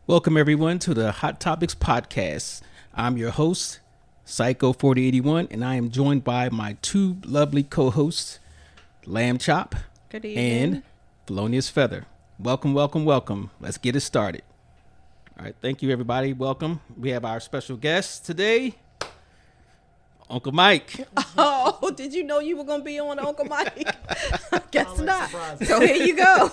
Welcome, everyone, to the Hot Topics Podcast. I'm your host, Psycho 4081, and I am joined by my two lovely co-hosts, Lamb Chop Good evening. and Felonious Feather. Welcome, welcome, welcome. Let's get it started. All right, thank you, everybody. Welcome. We have our special guest today, Uncle Mike. Oh, did you know you were going to be on Uncle Mike? Guess not. So here you go.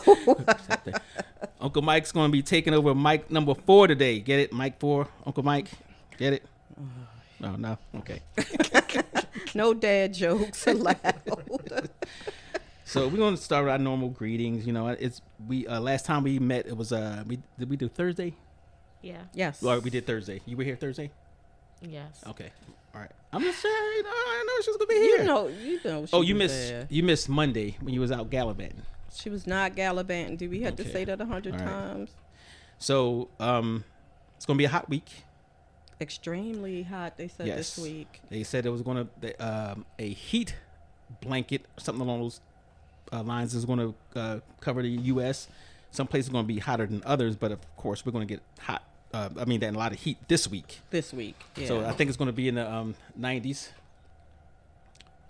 Uncle Mike's going to be taking over Mike number 4 today. Get it? Mike 4. Uncle Mike. Get it? Oh, no. Okay. No dad jokes allowed. So we're going to start with our normal greetings. You know, it's last time we met, it was did we do Thursday? Yeah. Yes. Well, we did Thursday. You were here Thursday? Yes. Okay. All right. I'm just saying. I know she's gonna be here. You know. Oh, you missed Monday when you was out gallivanting. She was not gallivanting. Did we have to Okay. say that 100 All right. times? So it's gonna be a hot week. Extremely hot. They said Yes. this week. They said it was gonna a heat blanket, something along those lines, is gonna cover the U.S. Some places are gonna be hotter than others, but of course we're gonna get hot. A lot of heat this week. Yeah. So I think it's gonna be in the 90s.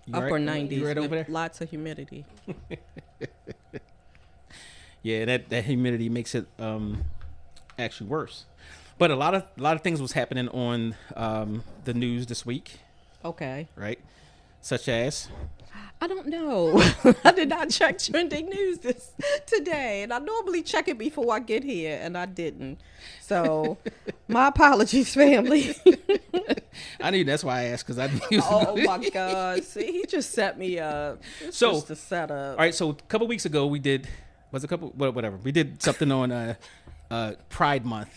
You upper right? 90s. You right over there? with lots of humidity. Yeah, that humidity makes it actually worse. But a lot of things was happening on the news this week, Okay. right? Such as I don't know. I did not check trending news today, and I normally check it before I get here, and I didn't. So, my apologies, family. I knew that's why I asked, because I knew. Oh my God! See, he just set me up. It's So, just a setup. All right, so a couple weeks ago we did whatever we did something on Pride Month.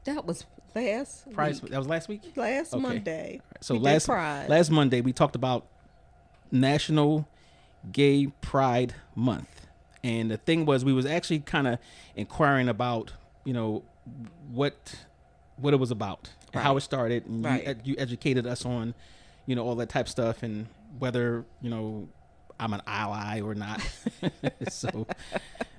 That was last week. That was last week. Last Okay. Monday. So We did Pride. last Monday we talked about National Gay Pride Month, and the thing was we was actually kind of inquiring about what it was about, and how it started, and Right. you educated us on all that type of stuff, and whether I'm an ally or not. So,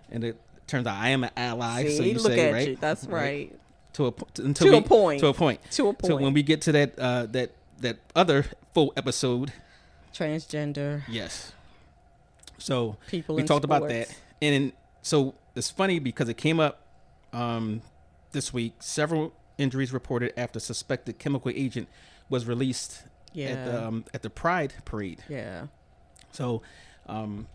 and it turns out I am an ally. See, so you look say at right. you. That's right. To a point. To a point. To a point. To a So point. when we get to that other full episode, Transgender yes. So people. we in talked about sports. that, and so it's funny because it came up this week. Several injuries reported after suspected chemical agent was released Yeah. at the Pride parade. Yeah. So I'm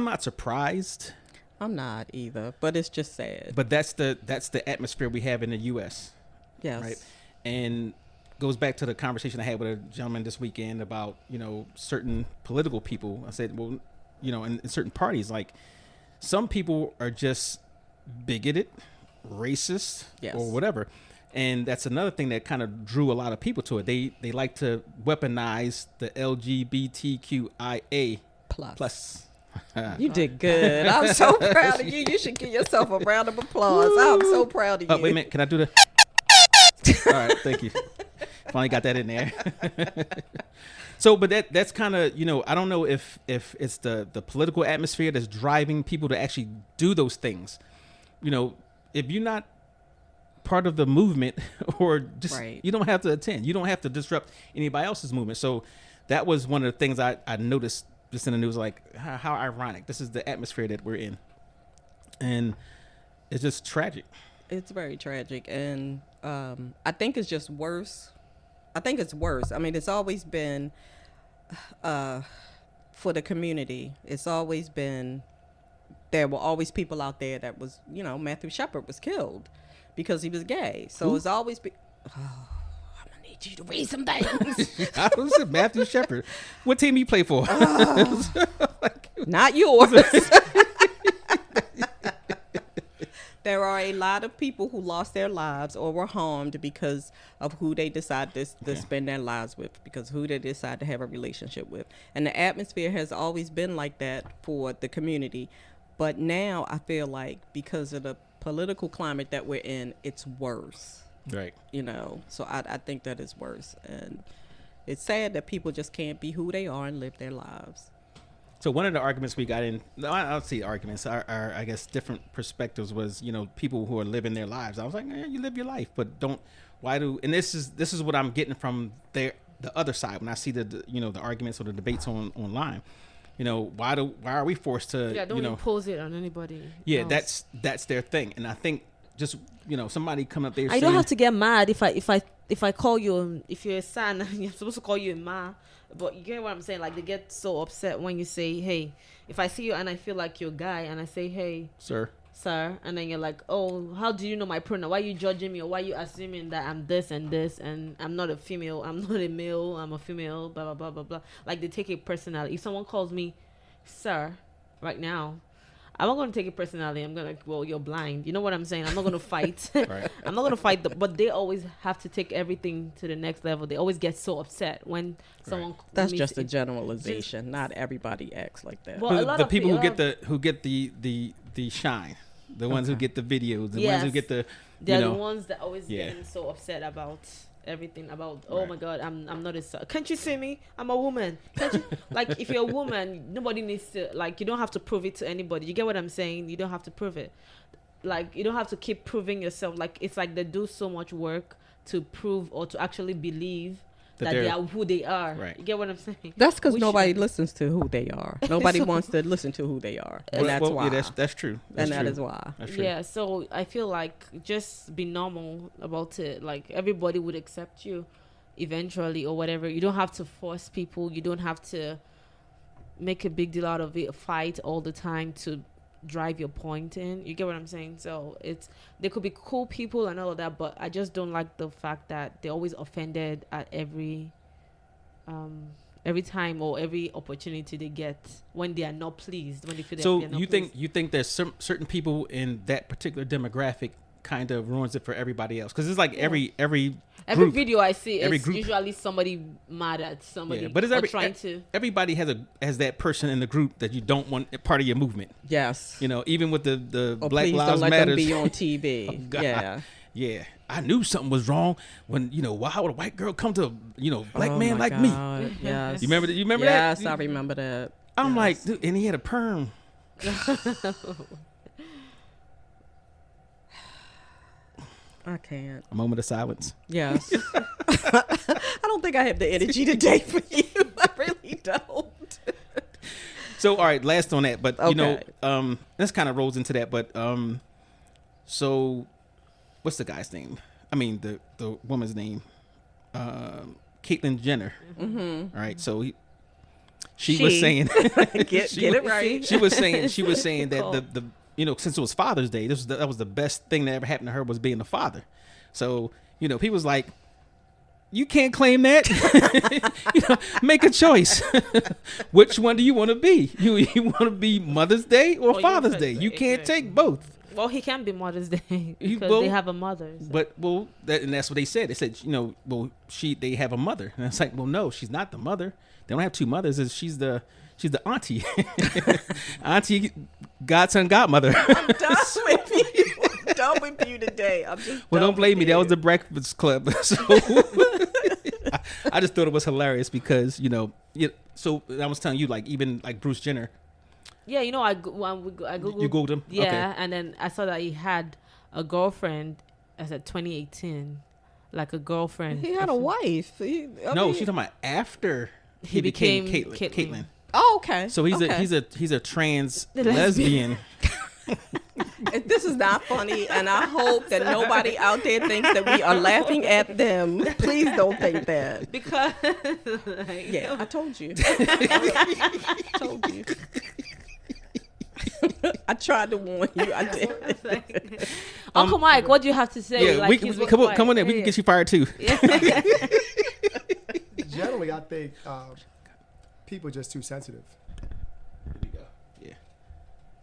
not surprised, I'm not either, but it's just sad. but that's the atmosphere we have in the U.S. Yes. Right. And goes back to the conversation I had with a gentleman this weekend about certain political people. I said, well, in certain parties, like some people are just bigoted, racist, Yes. or whatever, and that's another thing that kind of drew a lot of people to it. They like to weaponize the LGBTQIA plus. You did good. I'm so proud of you. You should give yourself a round of applause. I'm so proud of you. Oh, wait a minute. Can I do the? All right. Thank you. Finally got that in there. So, but that's kind of, I don't know if it's the political atmosphere that's driving people to actually do those things. If you're not part of the movement, or just Right. you don't have to attend. You don't have to disrupt anybody else's movement. So that was one of the things I noticed just in the news, like how ironic. This is the atmosphere that we're in. And it's just tragic. It's very tragic, and I think it's just worse. I think it's worse. I mean, it's always been for the community. It's always been, there were always people out there that was, Matthew Shepard was killed because he was gay. So Who? it's always been, I'm going to need you to read some things. I was Matthew Shepard. What team he play for? Not yours. There are a lot of people who lost their lives or were harmed because of who they decide to spend their lives with, because who they decide to have a relationship with. And the atmosphere has always been like that for the community. But now I feel like because of the political climate that we're in, it's worse. Right. So I think that is worse. And it's sad that people just can't be who they are and live their lives. So one of the arguments we got in, no, I don't see arguments. Our I guess different perspectives was, people who are living their lives. I was like, you live your life, but don't. Why do? And this is what I'm getting from the other side when I see the arguments or the debates online. Why are we forced to? Yeah, don't impose it on anybody. Yeah, else. that's their thing, and I think just somebody come up there. I don't have to get mad if I call you, if you're a son, I'm supposed to call you a ma. But you get what I'm saying? Like, they get so upset when you say, hey, if I see you and I feel like you're a guy and I say, hey, sir, and then you're like, oh, how do you know my pronoun? Why are you judging me, or why are you assuming that I'm this and this and I'm not a female, I'm not a male, I'm a female, blah, blah, blah, blah, blah. Like, they take it personally. If someone calls me sir right now, I'm not going to take it personally. I'm going to, well, you're blind. You know what I'm saying? I'm not going to fight. Right. I'm not going to fight. But they always have to take everything to the next level. They always get so upset when someone. That's just a generalization. Not everybody acts like that. Well, a lot the of people pe- who get the shine, the ones who get the videos, the ones who get the. They're the ones that always Yeah. getting so upset about everything, about Right. my God, I'm not a son. Can't you see me? I'm a woman. Can't you? Like, if you're a woman, nobody needs to, like, you don't have to prove it to anybody. You get what I'm saying? You don't have to prove it. Like, you don't have to keep proving yourself. Like, it's like they do so much work to prove or to actually believe that they are who they are. Right. You get what I'm saying? That's because We nobody should- listens to who they are. Nobody wants to listen to who they are, and that's why. Yeah, that's true. That's and true. that is why. That's true. Yeah, so I feel like just be normal about it. Like, everybody would accept you eventually or whatever. You don't have to force people. You don't have to make a big deal out of it, fight all the time to drive your point in. You get what I'm saying? So they could be cool people and all of that, but I just don't like the fact that they're always offended at every time or every opportunity they get when they are not pleased, when they feel So they're not you pleased. think there's certain people in that particular demographic kind of ruins it for everybody else, because it's like every Every group, video I see every is group. usually somebody mad at somebody, yeah, but it's or trying to. everybody has that person in the group that you don't want part of your movement. Yes. Even with the Or Black please Lives don't let Matter. them be on TV. Oh, God. Yeah. Yeah, I knew something was wrong when why would a white girl come to a black Oh man my like me? God, Yes. You remember that? You remember yes, that? I remember that. I'm Yes. like, dude, and he had a perm. I can't. A moment of silence. Yes. I don't think I have the energy today for you. I really don't. So, all right, last on that, but Okay. this kind of rolls into that. But so what's the guy's name? I mean, the woman's name, Caitlyn Jenner. Mm-hmm. All right, so she was saying, Get it right. She was saying that the since it was Father's Day, that was the best thing that ever happened to her, was being a father. So people was like, you can't claim that. Make a choice. Which one do you want to be? You want to be Mother's Day or Father's Day? You can't take both. Well, he can be Mother's Day because well, they have a mother. So. But and that's what they said. They said, they have a mother, and it's like, well, no, she's not the mother. They don't have two mothers. She's the auntie, auntie, godson, godmother. I'm done with you. I'm done with you today. I'm just. Well, done don't blame me. with That you. was the Breakfast Club. So I just thought it was hilarious because so I was telling you, like, even like Bruce Jenner. Yeah, I googled. You googled him. Yeah, Okay. and then I saw that he had a girlfriend as at 2018, like a girlfriend. He had a wife. She's talking about after he became Caitlyn. Oh, okay. So he's okay. he's a trans The lesbian. lesbian. This is not funny, and I hope that nobody out there thinks that we are laughing at them. Please don't think that. Because Yeah, I told you. I told you. I tried to warn you. I did. Uncle Mike, what do you have to say? Yeah, Like, we he's come on in. quiet. We can get you fired too. Generally, I think people are just too sensitive. Yeah.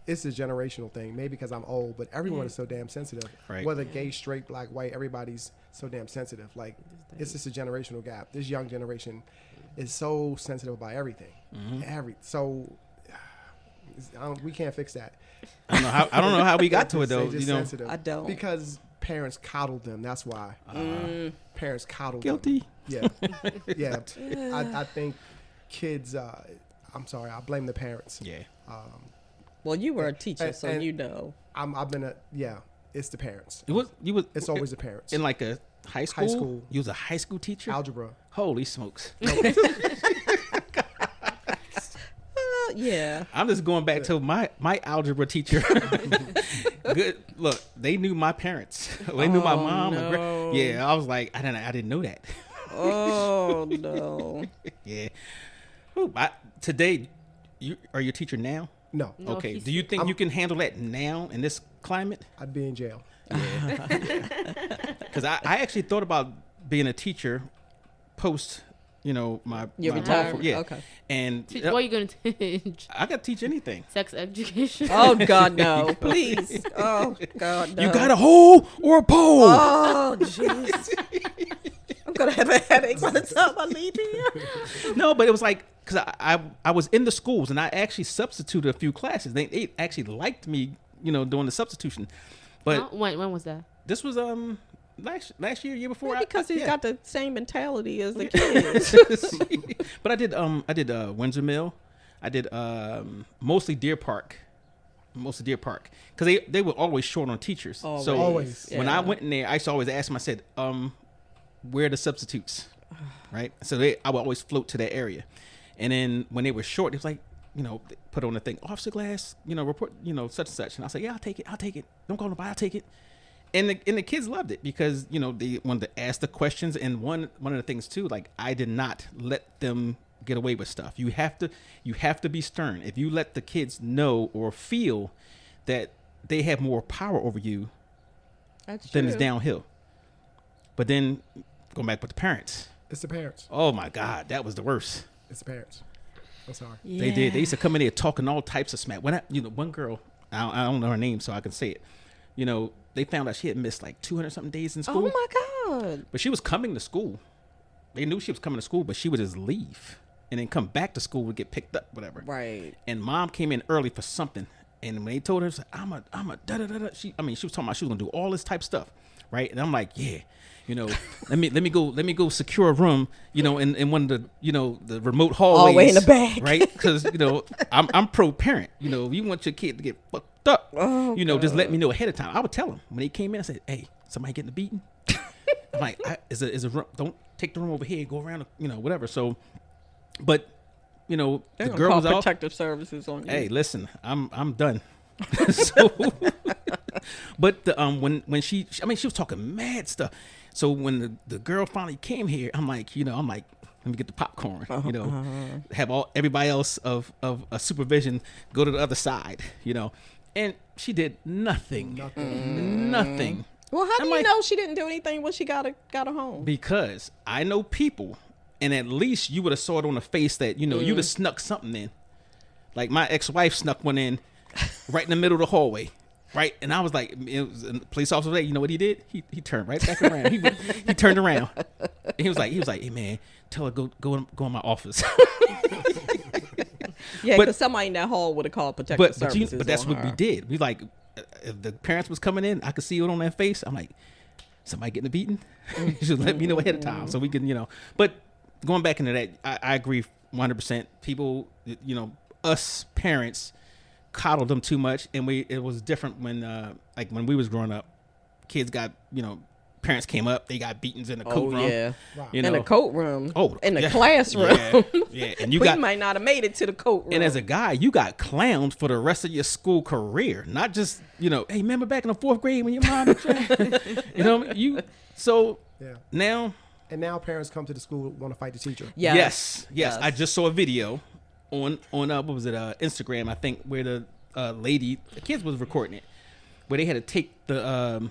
It's a generational thing. Maybe because I'm old, but everyone is so damn sensitive. Right. Whether gay, straight, black, white, everybody's so damn sensitive. Like, it's just a generational gap. This young generation is so sensitive about everything. We can't fix that. I don't know how we got to it though. They're just sensitive. I don't. Because parents coddled them. That's why. Parents coddled Guilty. them. Yeah. Yeah. I think kids, I'm sorry, I blame the parents. Yeah. Well, you were a teacher, so and- you know. It's the parents. You was It's always the parents. in like a high school. school. You was a high school teacher. Algebra. Holy smokes! Yeah. I'm just going back to my algebra teacher. Good. Look, they knew my parents. They knew my mom. no. Yeah, I was like, I didn't know that. Oh no. Yeah. Ooh, today, are you a teacher now? No, No, Okay. he's- Do you think you can handle that now in this climate? I'd be in jail. Because I actually thought about being a teacher post, my You're my retired? lawful- yeah. Okay. And What are you going to teach? I got to teach anything. Sex education. Oh God, no! Please. Oh God, no. You got a hoe or a pole? Oh jeez. I'm gonna have a headache by the time I leave here. No, but it was like because I was in the schools and I actually substituted a few classes. They actually liked me, doing the substitution. But Huh? When was that? this was last year before. Because he's yeah. got the same mentality as the kids. But I did Windsor Mill. I did mostly Deer Park. Because they were always short on teachers. So Always. when I went in there, I used to always ask them. I said, where are the substitutes? Right. So I would always float to that area. And then when they were short, it was like, they put on the thing, Officer Glass, report, such and such. And I said, yeah, I'll take it. Don't call nobody, I'll take it. And the kids loved it because, they wanted to ask the questions. And one of the things too, like I did not let them get away with stuff. You have to be stern. If you let the kids know or feel that they have more power over you, That's then true. it's downhill. But then going back with the parents. It's the parents. Oh my God, that was the worst. It's the parents. I'm sorry. They did. They used to come in there talking all types of smack. When one girl, I don't know her name, so I can say it. They found out she had missed like 200 something days in school. Oh my God. But she was coming to school. They knew she was coming to school, but she would just leave and then come back to school to get picked up, whatever. Right. And mom came in early for something, and when they told her, she's like, I'm a da da da da. She was talking about she was gonna do all this type stuff, right? And I'm like, yeah. Let me go secure a room, in one of the, the remote hallways. All the way in the back. Right? Because, I'm pro parent. You want your kid to get fucked up. Oh, Just let me know ahead of time. I would tell them when they came in, I said, hey, somebody getting beaten? I'm like, is a room, don't take the room over here, go around, whatever. So, but, They're the gonna girl call was out. protective services on you. Hey, listen, I'm done. So, but when she was talking mad stuff. So when the girl finally came here, I'm like, let me get the popcorn, have everybody else of a supervision go to the other side, and she did nothing. Well, how do I'm you like- know she didn't do anything when she got her home? Because I know people, and at least you would have saw it on the face that you'd have snuck something in. Like my ex-wife snuck one in right in the middle of the hallway. Right, and I was like, it was a police officer. There, you know what he did? He turned right back around. He turned around. And he was like, hey man, tell her go in my office. Yeah, But- because somebody in that hall would have called protective services. but that's on what her. we did. We like, if the parents was coming in, I could see it on their face. I'm like, somebody getting a beating? You should let me know ahead of time so we can, But going back into that, I agree 100%. People, us parents coddled them too much, and it was different when like when we was growing up. Kids got, parents came up, they got beatings in the coat room. Yeah. Wow. In the coat room. Oh, in the yeah. classroom. Yeah, and you We got might not have made it to the coat room. and as a guy, you got clowned for the rest of your school career, not just hey, remember back in the 4th grade when your mom was trying, so Yeah. now And now parents come to the school want to fight the teacher. yes, I just saw a video on what was it, Instagram, I think, where the lady, the kids was recording it, where they had to take the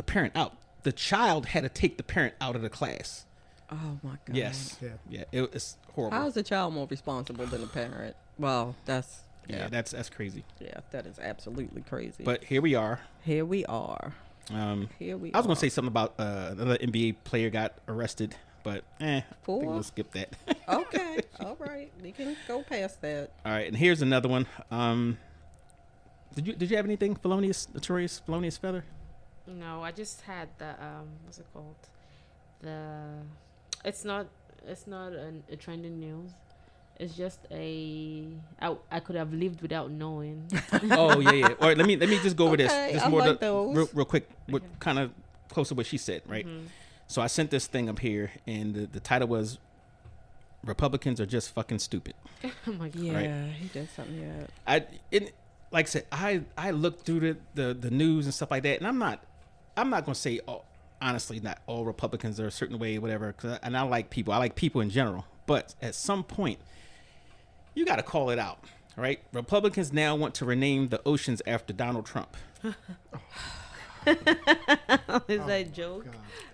parent out. The child had to take the parent out of the class. Oh my God. Yes, Yeah. yeah, it's horrible. How is the child more responsible than the parent? Well, that's yeah, that's crazy. yeah, that is absolutely crazy. But here we are. here we are. I Here we was are. gonna say something about another NBA player got arrested, but I think For? we'll skip that. Okay. All right. We can go past that. All right, and here's another one. Did you have anything Felonious Feather? No, I just had the what's it called? It's not a trending news, It's just I could have lived without knowing. Oh yeah. All right, let me just go over this. Okay, Just I more like the, those. real quick. What kind of close to what she said, right? So I sent this thing up here, and the title was "Republicans are just fucking stupid." Oh my god. Yeah, Right. he did something. Yeah. Like I said, I looked through the news and stuff like that, and I'm not gonna say honestly not all Republicans are a certain way, whatever. And I like people in general, but at some point you got to call it out, right? Republicans now want to rename the oceans after Donald Trump. Is that a joke?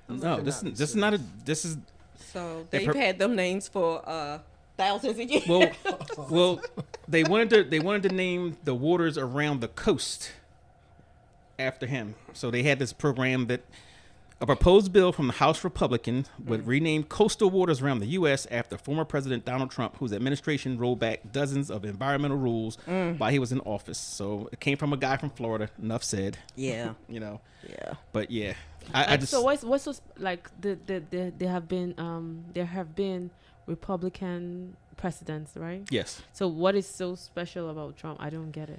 God. No, this is not a. This is So they've had them names for thousands of years. well, they wanted to name the waters around the coast after him. So they had this program that a proposed bill from the House Republicans would rename coastal waters around the U.S. after former President Donald Trump, whose administration rolled back dozens of environmental rules while he was in office. So it came from a guy from Florida. Enough said. Yeah. You know. Yeah. But yeah, I just So what's so like there have been Republican presidents, right? yes. So what is so special about Trump? I don't get it.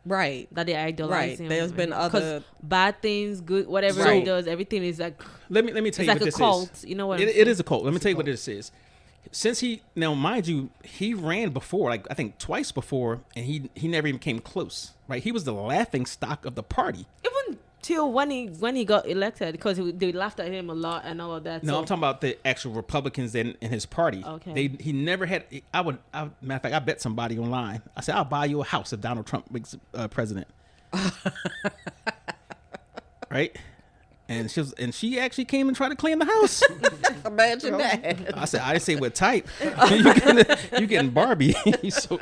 Right. That they idolize Right. him. There's been 'Cause other. bad things, good, whatever Right. he does, everything is like Let me tell it's you like what a this cult. is. You know what? It is a cult. Let me tell you what this is. Since now mind you, he ran before, like I think twice before, and he never even came close. Right? He was the laughing stock of the party. Even till when he got elected, because they laughed at him a lot and all of that. No, so. I'm talking about the actual Republicans in his party. Okay. He never had. Matter of fact, I bet somebody online. I said, I'll buy you a house if Donald Trump makes president. Right? And she actually came and tried to claim the house. Imagine that. I said, I didn't say what type. you getting Barbie. So,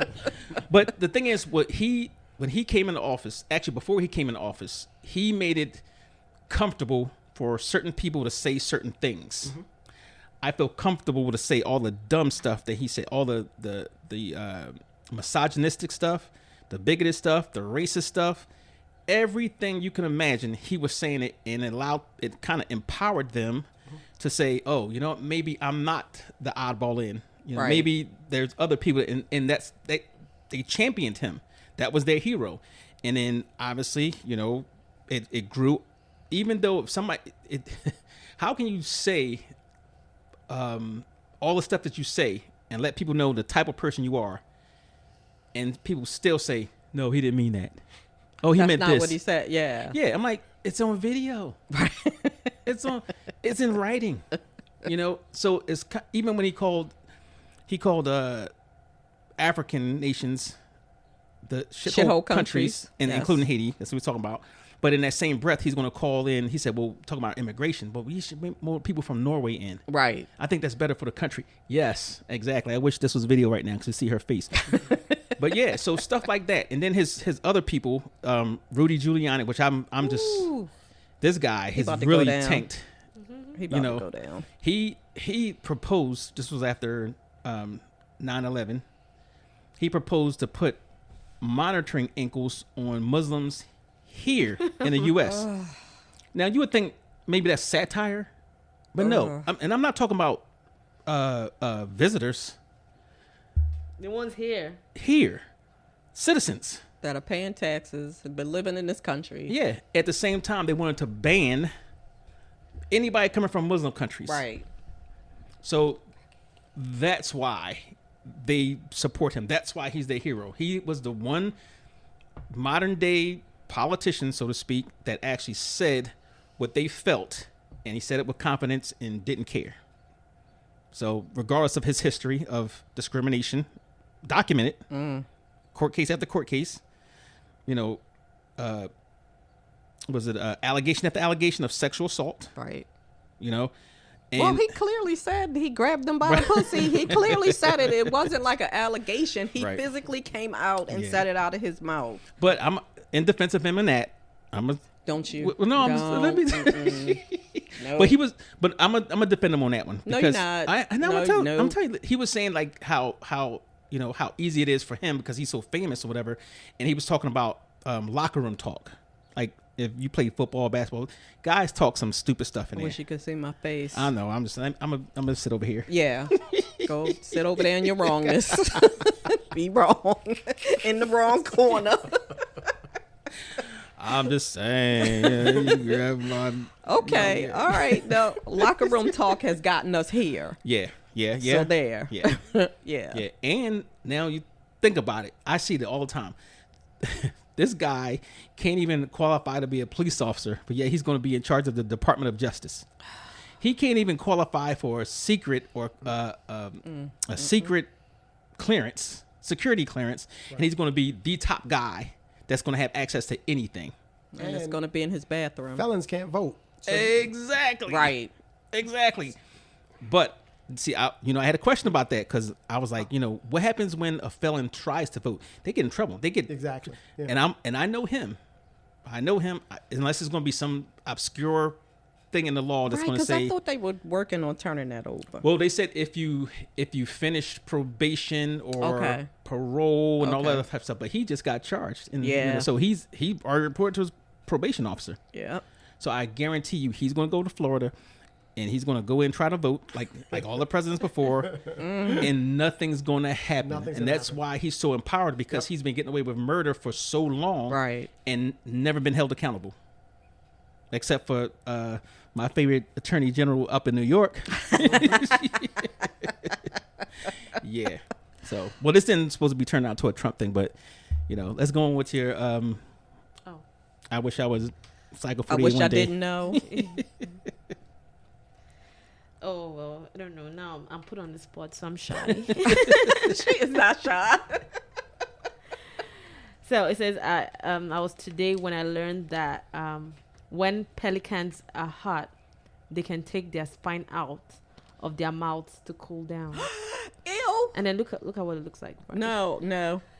but the thing is, when he came into office, actually before he came into office, he made it comfortable for certain people to say certain things. Mm-hmm. I feel comfortable to say all the dumb stuff that he said, all the misogynistic stuff, the bigoted stuff, the racist stuff. Everything you can imagine, he was saying it, and it kind of empowered them to say, "Oh, you know, maybe I'm not the oddball in. You know, Right. maybe there's other people." And that's they championed him. That was their hero. And then obviously, you know, it grew. Even though how can you say all the stuff that you say and let people know the type of person you are, and people still say, "No, he didn't mean that." Oh, he That's meant not this. what he said. Yeah. Yeah, I'm like, it's on video. It's in writing. You know, so even when he called African nations the shithole countries, and Yes. including Haiti. That's what we're talking about. But in that same breath, he's going to call in. He said, "Well, talking about immigration, but we should bring more people from Norway in. Right. I think that's better for the country." Yes, exactly. I wish this was video right now because you see her face. But yeah, so stuff like that, and then his other people, Rudy Giuliani, which I'm just Ooh, this guy has about to go really down. tanked. he about know, to go down. He proposed. This was after 9/11. He proposed to put monitoring ankles on Muslims here in the U.S. Now you would think maybe that's satire, but no. I'm not talking about visitors The ones here. here, citizens. That are paying taxes, have been living in this country. Yeah. At the same time, they wanted to ban anybody coming from Muslim countries. Right. So that's why they support him. That's why he's their hero. He was the one modern day politician, so to speak, that actually said what they felt, and he said it with confidence and didn't care. So regardless of his history of discrimination, documented, court case after court case, you know, was it allegation after allegation of sexual assault, Right. you know? And Well, he clearly said he grabbed them by the pussy. He clearly said it. It wasn't like an allegation. He Right. physically came out and Yeah. said it out of his mouth. But I'm in defense of him in that. Don't you? Well, no, I'm just, let me. No. But he was. But I'm a defend him on that one. No, you're Because not. I'm No, telling no. you, he was saying like how you know how easy it is for him because he's so famous or whatever, and he was talking about locker room talk. Like if you play football, basketball, guys talk some stupid stuff in I there. wish you could see my face. I know. I'm gonna sit over here. Yeah. Go sit over there in your wrongness. Be wrong. In the wrong corner. I'm just saying. You grab my, Okay. All right. The locker room talk has gotten us here. yeah. So there. Yeah. Yeah. Yeah. And now you think about it. I see it all the time. This guy can't even qualify to be a police officer, but yet he's going to be in charge of the Department of Justice. He can't even qualify for a secret or a secret clearance, security clearance, and he's going to be the top guy that's going to have access to anything. And it's going to be in his bathroom. Felons can't vote. So Exactly. Right. Exactly. But see, I had a question about that because I was like, what happens when a felon tries to vote? They get in trouble. They get exactly. Yeah. And I know him. Unless it's going to be some obscure thing in the law that's Right, going to because say. I thought they were working on turning that over. Well, they said if you finish probation or parole and all that other type of stuff, but he just got charged. And, Yeah. so he already reported to his probation officer. Yeah. So I guarantee you, he's going to go to Florida, and he's going to go in and try to vote like all the presidents before, and nothing's going to happen. Nothing's And gonna that's happen. why he's so empowered because he's been getting away with murder for so long, Right. and never been held accountable, except for my favorite attorney general up in New York. Yeah. So, well, this didn't supposed to be turned out to a Trump thing, but let's go on with your. I wish I was Psycho I 48 wish one I day. didn't know. Oh, well, I don't know. Now I'm put on the spot, so I'm shy. She is not shy. So it says, I was today when I learned that when pelicans are hot, they can take their spine out of their mouths to cool down. Ew. And then look at what it looks like. Right? No.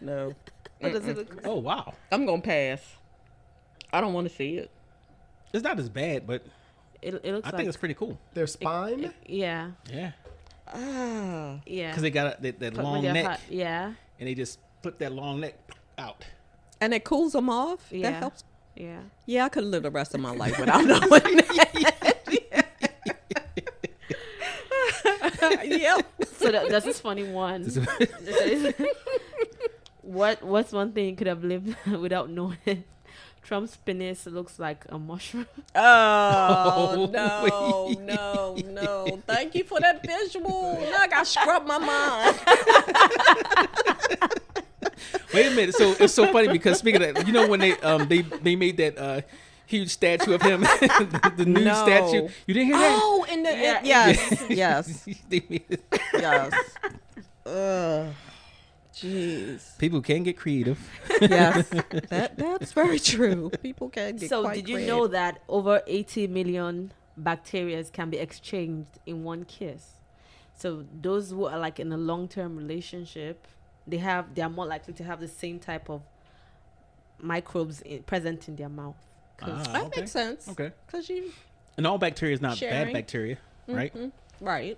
What does it look like? Oh wow, I'm going to pass. I don't want to see it. it's not as bad, but It looks I like. think it's pretty cool. Their spine. Yeah. Yeah, Ah. Yeah. because they got that But long when they're neck, hot, yeah. and they just put that long neck out. And it cools them off? Yeah. That helps? Yeah. Yeah, I could live the rest of my life without knowing that. Yep. So there's this funny one. It says, what's one thing you could have lived without knowing? Trump's penis looks like a mushroom. Oh, Oh, no. Thank you for that visual. Now I got to scrub my mind. Wait a minute. So it's so funny because speaking of that, when they made that huge statue of him, the nude No. statue. You didn't hear that? Oh, in the Yeah. yes. They made it. Yes. Ugh. Jeez. People can get creative. Yes. That's very true. People can get So quite did you creative. know that over 80 million bacteria can be exchanged in one kiss? So those who are like in a long-term relationship, they are more likely to have the same type of microbes present in their mouth. 'Cause- That okay. makes sense. Okay. Because you And all bacteria is not Sharing. bad bacteria, right? right.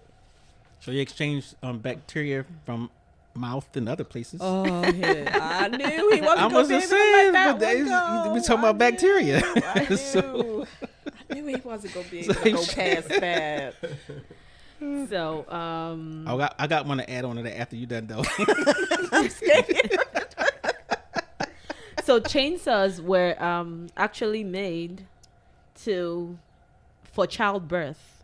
So you exchange bacteria from mouth and other places. Oh yeah. I knew he wasn't I going to be wasn't able to saying, let but that one go. we talking about bacteria. I knew. So- I knew he wasn't going to be able to go past that. So I got one to add on to that after you done though. I'm scared. so chainsaws were actually made for childbirth,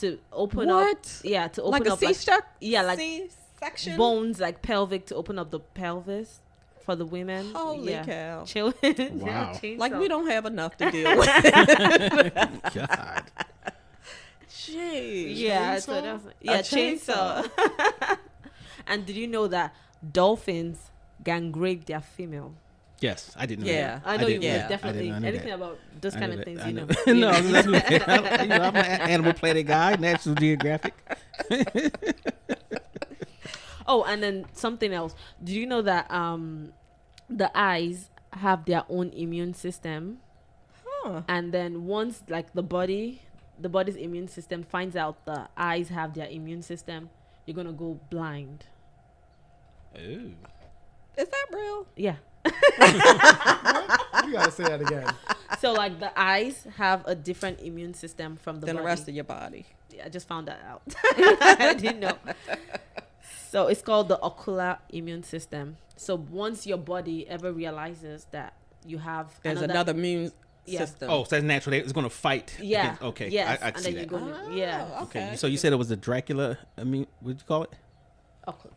to open up to open Like a up C-section? bones, like pelvic, to open up the pelvis for the women. Holy yeah. cow. Children. Wow. Like we don't have enough to deal with. God. Jeez. Yeah, so that's chainsaw. And did you know that dolphins gangrene their female? Yes, I didn't know Yeah. that. I know you didn't know that. definitely I knew anything that. about those I kind knew of that. things. I You know. No, I'm an Animal Planet guy, National Geographic. Oh, and then something else. Do you know that the eyes have their own immune system? Huh. And then once like the body's immune system finds out the eyes have their immune system, you're gonna go blind. Ooh. Is that real? Yeah. You gotta say that again. So like the eyes have a different immune system from the Than body. the rest of your body. Yeah, I just found that out. I didn't know. So it's called the ocular immune system. So once your body ever realizes that you have There's another immune Yeah. system. Oh, so that's natural. It's going to fight. yeah, against- okay. yes, I and see then you're that. gonna yeah. Okay. So you said it was the Dracula. I mean, what'd you call it? Ocular.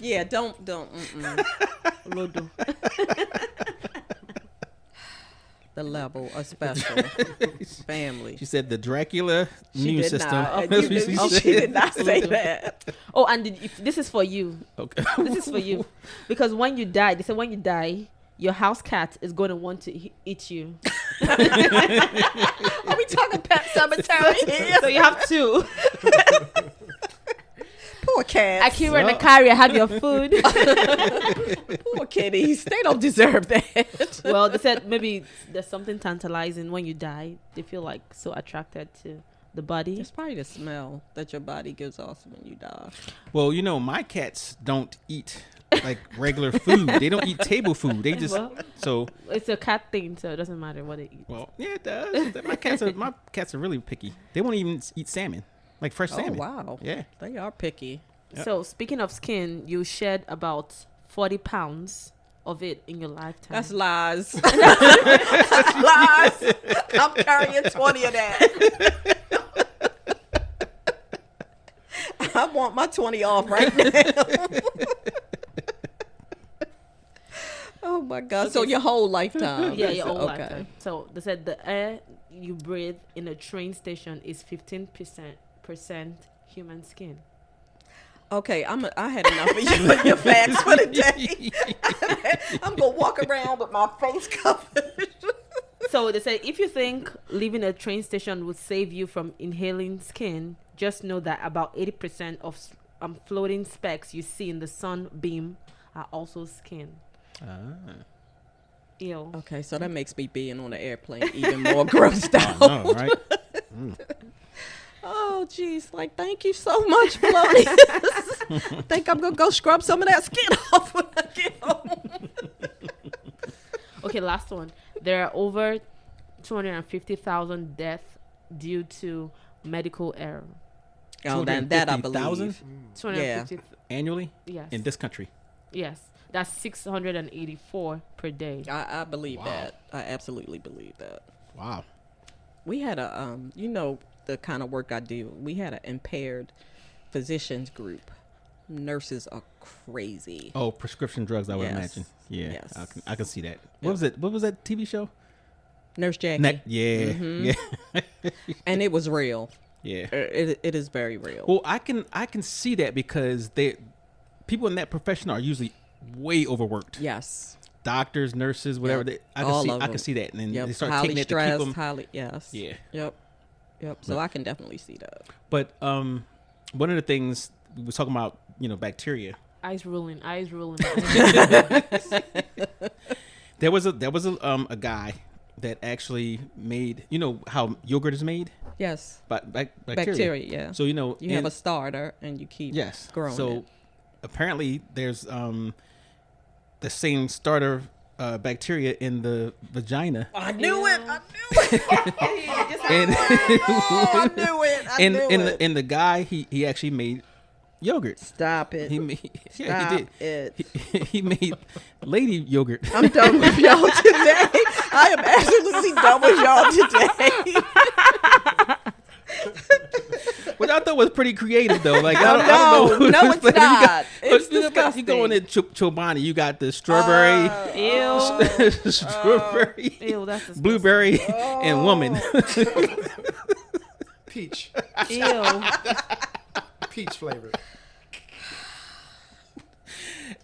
Yeah, don't. Lodo. The level of special family. She said the Dracula She immune did system. not. That's what she She said. did not say that. Oh, and this is for you. Okay. This is for you, because when you die, they say when you die, your house cat is going to want to eat you. Are we talking Pet Cemetery here? So you have two. Poor cats. Akira and Akaria have your food. Poor kitties. They don't deserve that. Well, they said maybe there's something tantalizing when you die. They feel like so attracted to the body. It's probably the smell that your body gives off when you die. Well, you know, my cats don't eat like regular food. They don't eat table food. They just Well, so. it's a cat thing, so it doesn't matter what they eat. Well, yeah, it does. My cats are really picky. They won't even eat salmon, like fresh salmon. Oh, wow. Yeah. They are picky. Yep. So speaking of skin, you shed about 40 pounds of it in your lifetime. That's lies. That's lies. I'm carrying 20 of that. I want my 20 off right now. Oh my God. So your whole lifetime. Yeah, your whole Okay. lifetime. So they said the air you breathe in a train station is 15% human skin. Okay, I had enough of you and your facts for the day. I'm gonna walk around with my face covered. So they say if you think leaving a train station would save you from inhaling skin, just know that about 80% of floating specks you see in the sun beam are also skin. Ew. Okay, so that makes me being on the airplane even more grossed out. I know, right? Oh, geez. Like, thank you so much, Felonious. I think I'm going to go scrub some of that skin off when I get home. Okay, last one. There are over 250,000 deaths due to medical error. Oh, that I 250,000? believe. 250. Annually Yes. in this country. Yes. That's 684 per day. I believe that. I absolutely believe that. Wow. We had a, the kind of work I do. We had an impaired physicians group. Nurses are crazy. Oh, prescription drugs, I would Yes. imagine. Yeah, Yes. I can see that. What was it? What was that TV show? Nurse Jackie. Yeah, Mm-hmm. yeah, And it was real. yeah. It is very real. Well, I can see that because people in that profession are usually way overworked. Yes. Doctors, nurses, whatever. Yep. I All can see. of I can them. see that, and then Yep. they start highly taking it to stressed, keep them. highly, yes. Yeah. Yep. So I can definitely see that. But one of the things we were talking about, bacteria. Eyes rolling. There was a guy that actually made. You know how yogurt is made? Yes. Bacteria. Bacteria, yeah. So You have a starter and you keep growing So it. apparently there's the same starter bacteria in the vagina. I knew it. I knew it. And I knew it. I knew it. and the guy he actually made yogurt. Stop it. He made Stop he did. it. He made lady yogurt. I'm done with y'all today. I am absolutely done with y'all today. Which I thought was pretty creative though. Like No, I don't know. no, it's Like, not. It's you disgusting. go in the Chobani, you got the strawberry, strawberry, Ew, that's disgusting. blueberry, and woman. Peach. Ew. Peach flavor.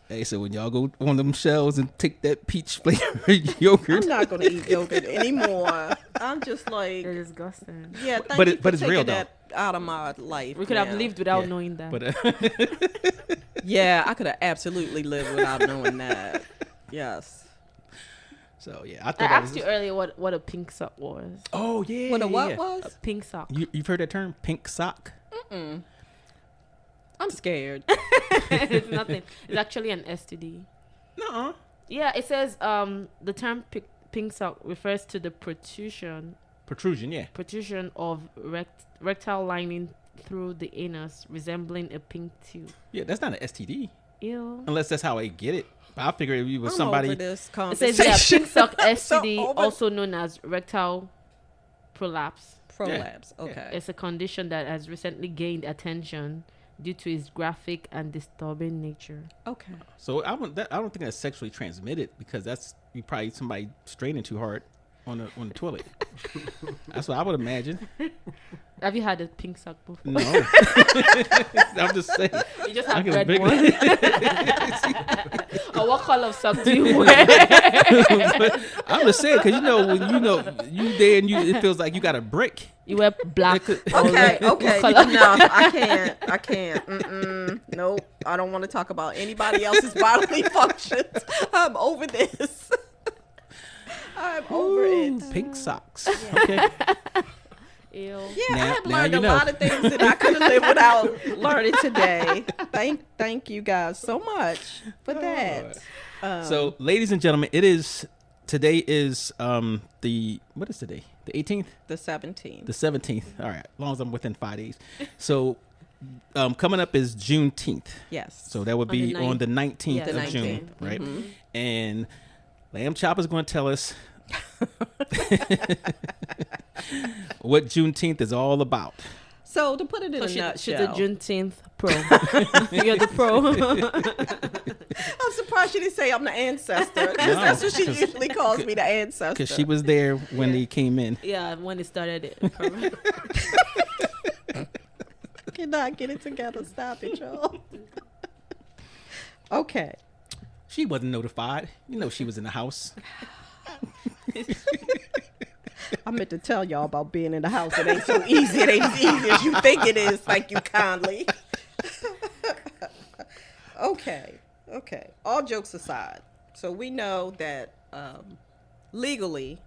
Hey, so when y'all go on them shelves and take that peach flavored yogurt, I'm not going to eat yogurt anymore. I'm just like, They're disgusting. yeah, thank But you it- for but it's taking real, though. that out of my life. We could have now. lived without Yeah. knowing that. but Yeah, I could have absolutely lived without knowing that. Yes. so yeah, I I thought that asked was. you earlier what a pink sock was. Oh yeah, What a what yeah. was? A pink sock. You've heard that term, pink sock? I'm scared. It's nothing. It's actually an STD. Nuh-uh. Yeah, it says the term pink sock refers to the protrusion Yeah. of rectal lining through the anus, resembling a pink tube. Yeah, that's not an STD. Ew. Unless that's how I get it. I figure if you was I'm somebody. over this It conversation. says, pink sock So STD, over- also known as rectal prolapse. Prolapse. Okay. It's a condition that has recently gained attention due to its graphic and disturbing nature. Okay. So I don't think that's sexually transmitted because that's you probably somebody straining too hard on the toilet. That's what I would imagine. Have you had a pink sock before? No, I'm just saying. You just I have can red big- one. Or what color of sock do you wear? I'm just saying because you there and it feels like you got a brick. You wear black. Okay, okay. color? No, I can't. Nope. I don't want to talk about anybody else's bodily functions. I'm over this. I'm over it. Pink socks. Okay. Ew. Yeah, Now- I have now learned you a know. lot of things that I couldn't live without learning today. Thank you guys so much for that. So, ladies and gentlemen, today is what is today? The 18th? The 17th. The 17th. All right. As long as I'm within 5 days. So, coming up is Juneteenth. Yes. So that would On the be on the 19th Yeah, of the June, 19th. right? Mhm. And Lamb Chopper's going to tell us what Juneteenth is all about. So to put it in So a she's nutshell, the Juneteenth pro. You're the pro. I'm surprised she didn't say I'm the ancestor. 'Cause No, that's what she 'cause- usually calls me, the ancestor. Because she was there when they came in. Yeah, when it started. Cannot get it together. Stop it, y'all. Okay. She wasn't notified. You know she was in the house. I meant to tell y'all about being in the house. It ain't so easy. It ain't as easy as you think it is. Thank you kindly. Okay. All jokes aside, so we know that legally,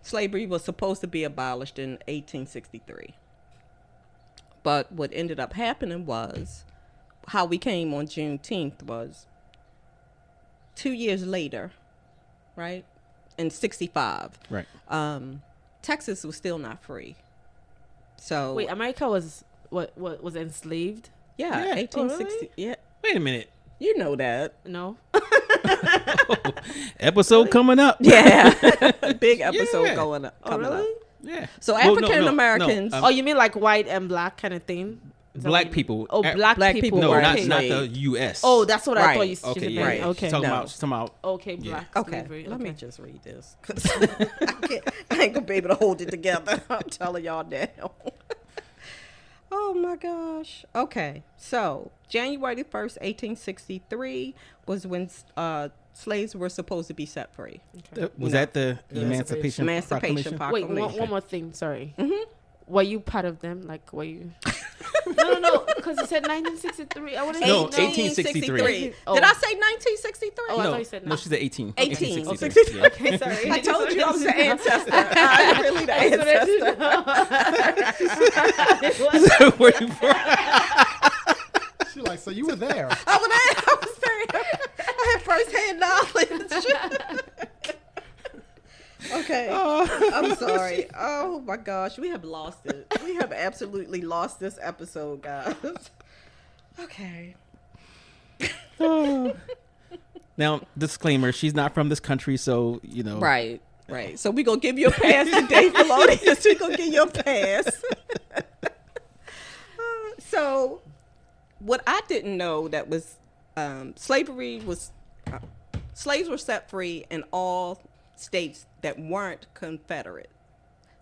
slavery was supposed to be abolished in 1863. But what ended up happening was, how we came on Juneteenth was 2 years later, right? In 65. Right. Texas was still not free. So Wait, America was was enslaved? yeah, Yeah. 1860. Yeah, Wait a minute. you know that. No. Episode coming up. Yeah, big episode Yeah. going up. Coming up. Yeah. So Well, no, African Americans. no, Oh, you mean like white and black kind of thing? Is that what black you- people. Oh, black Black people. people No, were not enslaved. the U.S. Oh, that's what I Right. thought you Okay, said. yeah. Right. Okay. She's talking No. about. She's talking about. Okay, Yeah. black Okay, slavery. let me Okay. just read this. 'Cause I ain't gonna be able to hold it together. I'm telling y'all now. Oh my gosh. Okay, so January 1st, 1863 was when slaves were supposed to be set free. Was that the Emancipation Emancipation Emancipation Proclamation? Wait, Proclamation. one more thing. Sorry. Mm-hmm. Were you part of them? Like, were you? No, because you said 1963. I want to say No, 1863. Oh. Did I say 1963? Oh, I No, thought you said no, she's at 18. 18. 1866, yeah. Okay, sorry. I told you I was the ancestor. I'm really the ancestor. Where you from? She like, so you were there. I was there. I had first-hand knowledge. Okay. I'm sorry. Oh my gosh, we have lost it. We have absolutely lost this episode, guys. Okay. Now, disclaimer: she's not from this country, so you know. Right. So we're going to give you a pass today, Felonious. We're going to give you a pass. So what I didn't know that was slavery was slaves were set free in all states that weren't Confederate.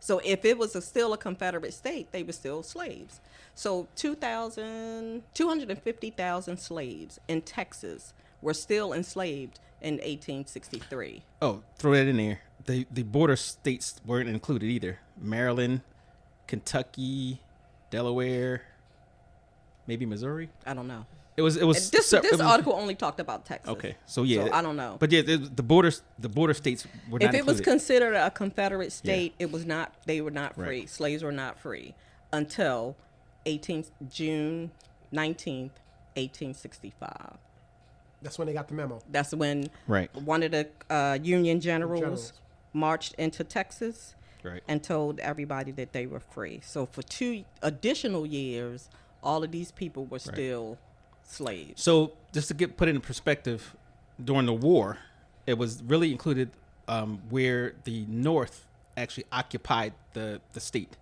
So if it was still a Confederate state, they were still slaves. So 250,000 slaves in Texas were still enslaved in 1863. Oh, throw that in there. The border states weren't included either. Maryland, Kentucky, Delaware, maybe Missouri. I don't know. It was This it was- article only talked about Texas. Okay, so yeah, So I don't know. But yeah, the border states were not If it was included. considered a Confederate state, it was not. They were not free. Right. Slaves were not free until June 19th, 1865. That's when they got the memo. That's when Right. one of the Union generals marched into Texas Right. and told everybody that they were free. So for 2 additional years, all of these people were still slaves. So just to put it in perspective, during the war, it was really included where the North actually occupied the state.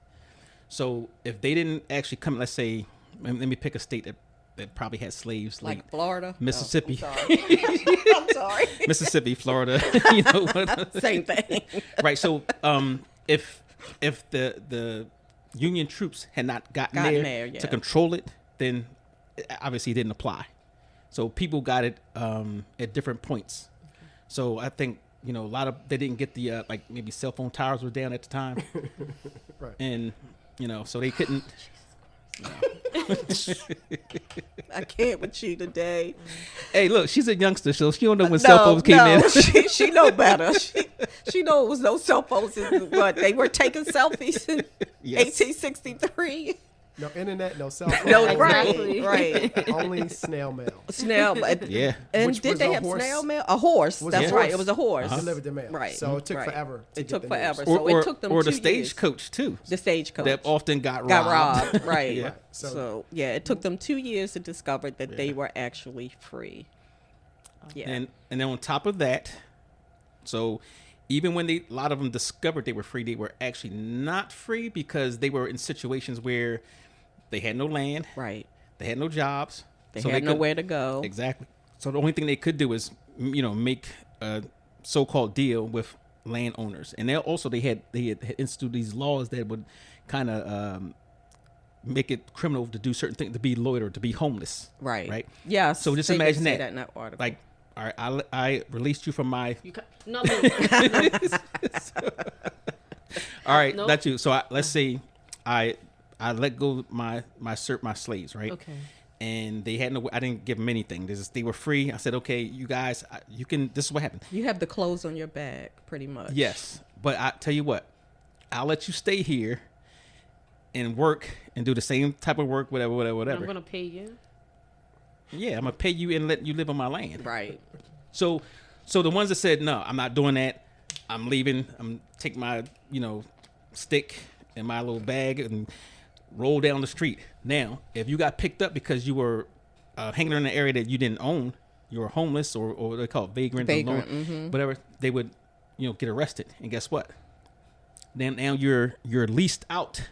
So if they didn't actually come, let's say, let me pick a state that probably had slaves, Like Florida? Mississippi. Oh, I'm sorry. I'm sorry. Mississippi, Florida, you know, Same thing. right? So if the Union troops had not gotten there yeah. to control it, then obviously it didn't apply. So people got it at different points. So I think, you know, a lot of, they didn't get the like maybe cell phone towers were down at the time, Right. and you know, so they couldn't. I can't with you today. Hey, look, she's a youngster, so she don't know when cell phones came in. she know better. She know it was no cell phones, but they were taking selfies in Yes. 1863. No internet, no cell phone. No, Exactly. right. Only snail mail. Snail. Yeah. And Which did was they a have horse? snail mail? A horse. Was That's a right. horse. It was a horse. Delivered the mail. Right. So it took Right. forever. To It get took the forever. news. So it took them or 2 the years. stagecoach too. The stagecoach. That often got got robbed. robbed. Right. Yeah. Right. So yeah, it took them 2 years to discover that they were actually free. Yeah. And then on top of that, so even when a lot of them discovered they were free, they were actually not free because they were in situations where they had no land, Right. they had no jobs, They so had could- nowhere to go. Exactly. So the only thing they could do is, you know, make a so-called deal with landowners, and they had instituted these laws that would kind of make it criminal to do certain things, to be loiter, to be homeless. Right. Right. Yeah. So just they did imagine say that. in that article. Like, all right, I released you from my. You can not me. All right, Nope. that's you. So let's say I let go of my slaves, right? Okay. And they had no. I didn't give them anything. They were free. I said, okay, you guys, you can. This is what happened. You have the clothes on your back, pretty much. Yes, but I tell you what, I'll let you stay here and work and do the same type of work, whatever. I'm gonna pay you. Yeah, I'm gonna pay you and let you live on my land. Right. So the ones that said no, I'm not doing that. I'm leaving. I'm take my stick and my little bag and roll down the street. Now, if you got picked up because you were hanging in an area that you didn't own, you were homeless or what they call it, vagrant, Vagrant, whatever, they would get arrested. And guess what? Then now you're leased out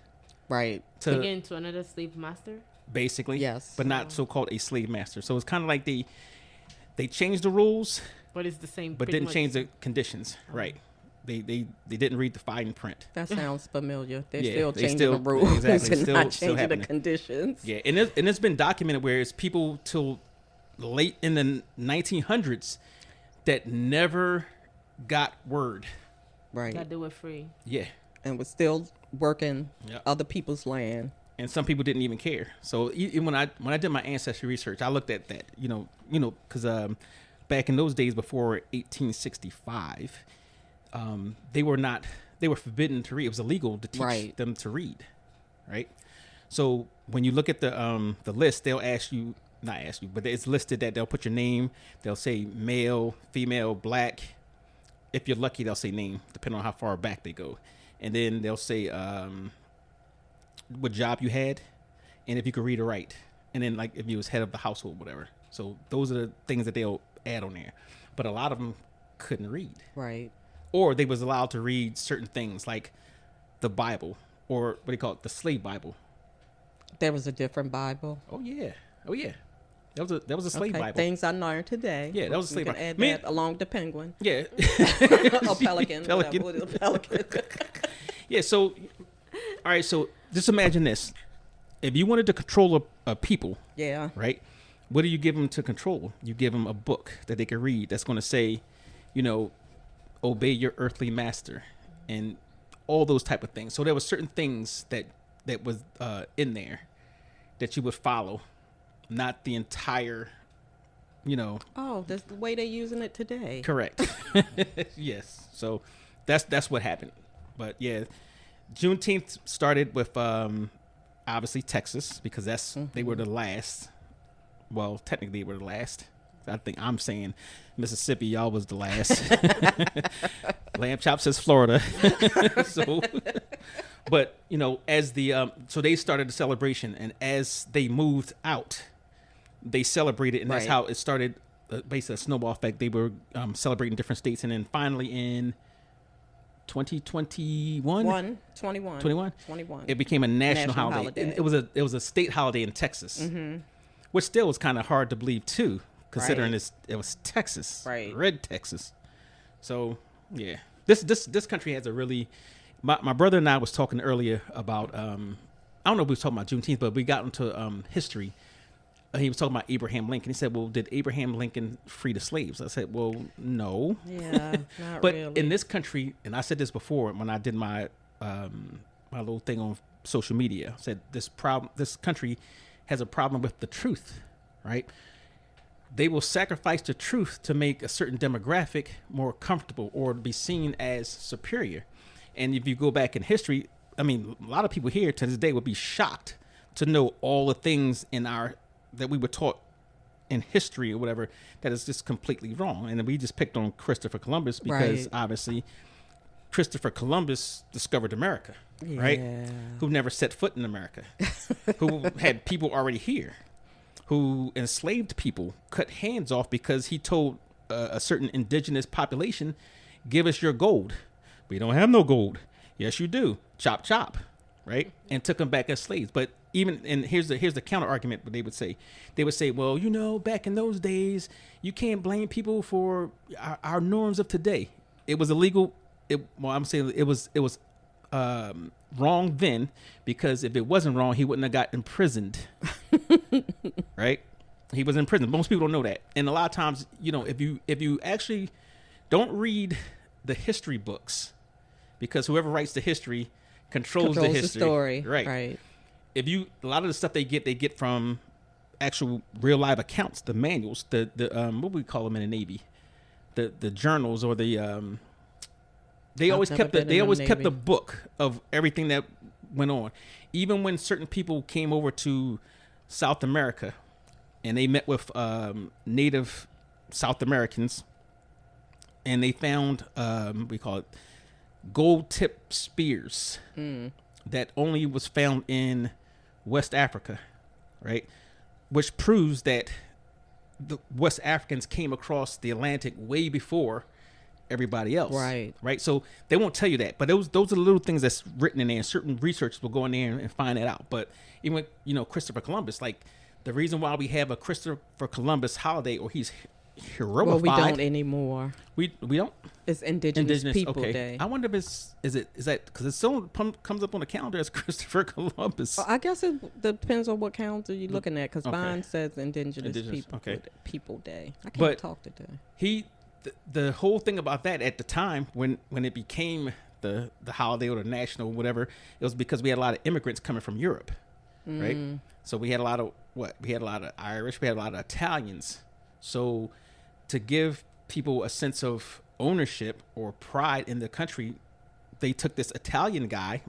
Right. to Again, to another slave master. basically, Yes. but not so called a slave master. So it's kind of like they changed the rules, But it's the same. but pretty didn't much. change the conditions. Right? They didn't read the fine print. That sounds familiar. They're Yeah, still they changing still- the rules exactly, and still- not still changing the happening. conditions. Yeah, and it's been documented where it's people till late in the 1900s that never got word. Right. that they were free. Yeah, And was still working Yep. other people's land. and some people didn't even care. So even when I did my ancestry research, I looked at that. Because back in those days before 1865, they were forbidden to read. It was illegal to teach Right. them to read, right? So when you look at the list, they'll not ask you, but it's listed that they'll put your name. They'll say male, female, black. If you're lucky, they'll say name, depending on how far back they go. And then they'll say what job you had, and if you could read or write. And then like if you was head of the household, whatever. So those are the things that they'll add on there. But a lot of them couldn't read, Right. or they was allowed to read certain things like the Bible, or what do you call it, the slave Bible. There was a different Bible. Oh yeah. That was a slave Okay, Bible. things I learned today. Yeah, that was a We slave can Bible. add Me- that along the penguin. Yeah. A pelican. Pelican. Whatever it is, pelican. Yeah. So, all right. So just imagine this: if you wanted to control a people, Yeah. right? What do you give them to control? You give them a book that they can read that's going to say, obey your earthly master, and all those type of things. So there were certain things that was in there that you would follow, not the entire, Oh, that's the way they're using it today. Correct. Yes. So that's what happened. But yeah, Juneteenth started with obviously Texas, because they were the last. Well, technically, they were the last. I think I'm saying Mississippi, y'all was the last. Lamb chop says Florida. So, but you know, as the so they started the celebration, and as they moved out, they celebrated, and that's Right. how it started. Basically, a snowball effect. They were celebrating different states, and then finally in 2021, 21. it became a national National holiday. holiday. It was a state holiday in Texas, which still was kind of hard to believe too, considering Right. it was Texas, Right. red Texas. So yeah, this country has a really. My brother and I was talking earlier about I don't know if we was talking about Juneteenth, but we got into history. He was talking about Abraham Lincoln. He said, "Well, did Abraham Lincoln free the slaves?" I said, "Well, no." Yeah, not But really. in this country, and I said this before when I did my my little thing on social media, I said this country has a problem with the truth, right? They will sacrifice the truth to make a certain demographic more comfortable or to be seen as superior. And if you go back in history, I mean, a lot of people here to this day would be shocked to know all the things that we were taught in history or whatever that is just completely wrong. And we just picked on Christopher Columbus because Right. obviously Christopher Columbus discovered America, right? Yeah. Who never set foot in America, who had people already here, who enslaved people, cut hands off because he told a certain indigenous population, "Give us your gold." We don't have no gold. Yes, you do. Chop, chop, right? And took them back as slaves. But even, and here's the counter argument. What they would say, well, you know, back in those days, you can't blame people for our norms of today. It was illegal. I'm saying it was wrong then, because if it wasn't wrong, he wouldn't have got imprisoned. Right? He was in prison. Most people don't know that. And a lot of times, you know, if you actually don't read the history books, because whoever writes the history controls the history. story. Right. A lot of the stuff they get from actual real live accounts, the manuals, the what we call them in the Navy, the journals, or they always kept the book of everything that went on. Even when certain people came over to South America and they met with native South Americans, and they found we call it gold tip spears that only was found in West Africa, right? Which proves that the West Africans came across the Atlantic way before everybody else. Right. So they won't tell you that, but those are the little things that's written in there, and certain researchers will go in there and find that out. But even, you know, Christopher Columbus, like the reason why we have a Christopher Columbus holiday, or he's heroified. Well, we don't anymore. We don't. It's Indigenous People okay. Day. I wonder if is that because it still comes up on the calendar as Christopher Columbus. Well, I guess it depends on what calendar you're looking at, because Okay. mine says Indigenous okay. People Day. I can't But talk today. The whole thing about that at the time when it became the holiday or the national whatever, it was because we had a lot of immigrants coming from Europe, right? So we had a lot of Irish, we had a lot of Italians. So to give people a sense of ownership or pride in the country, they took this Italian guy,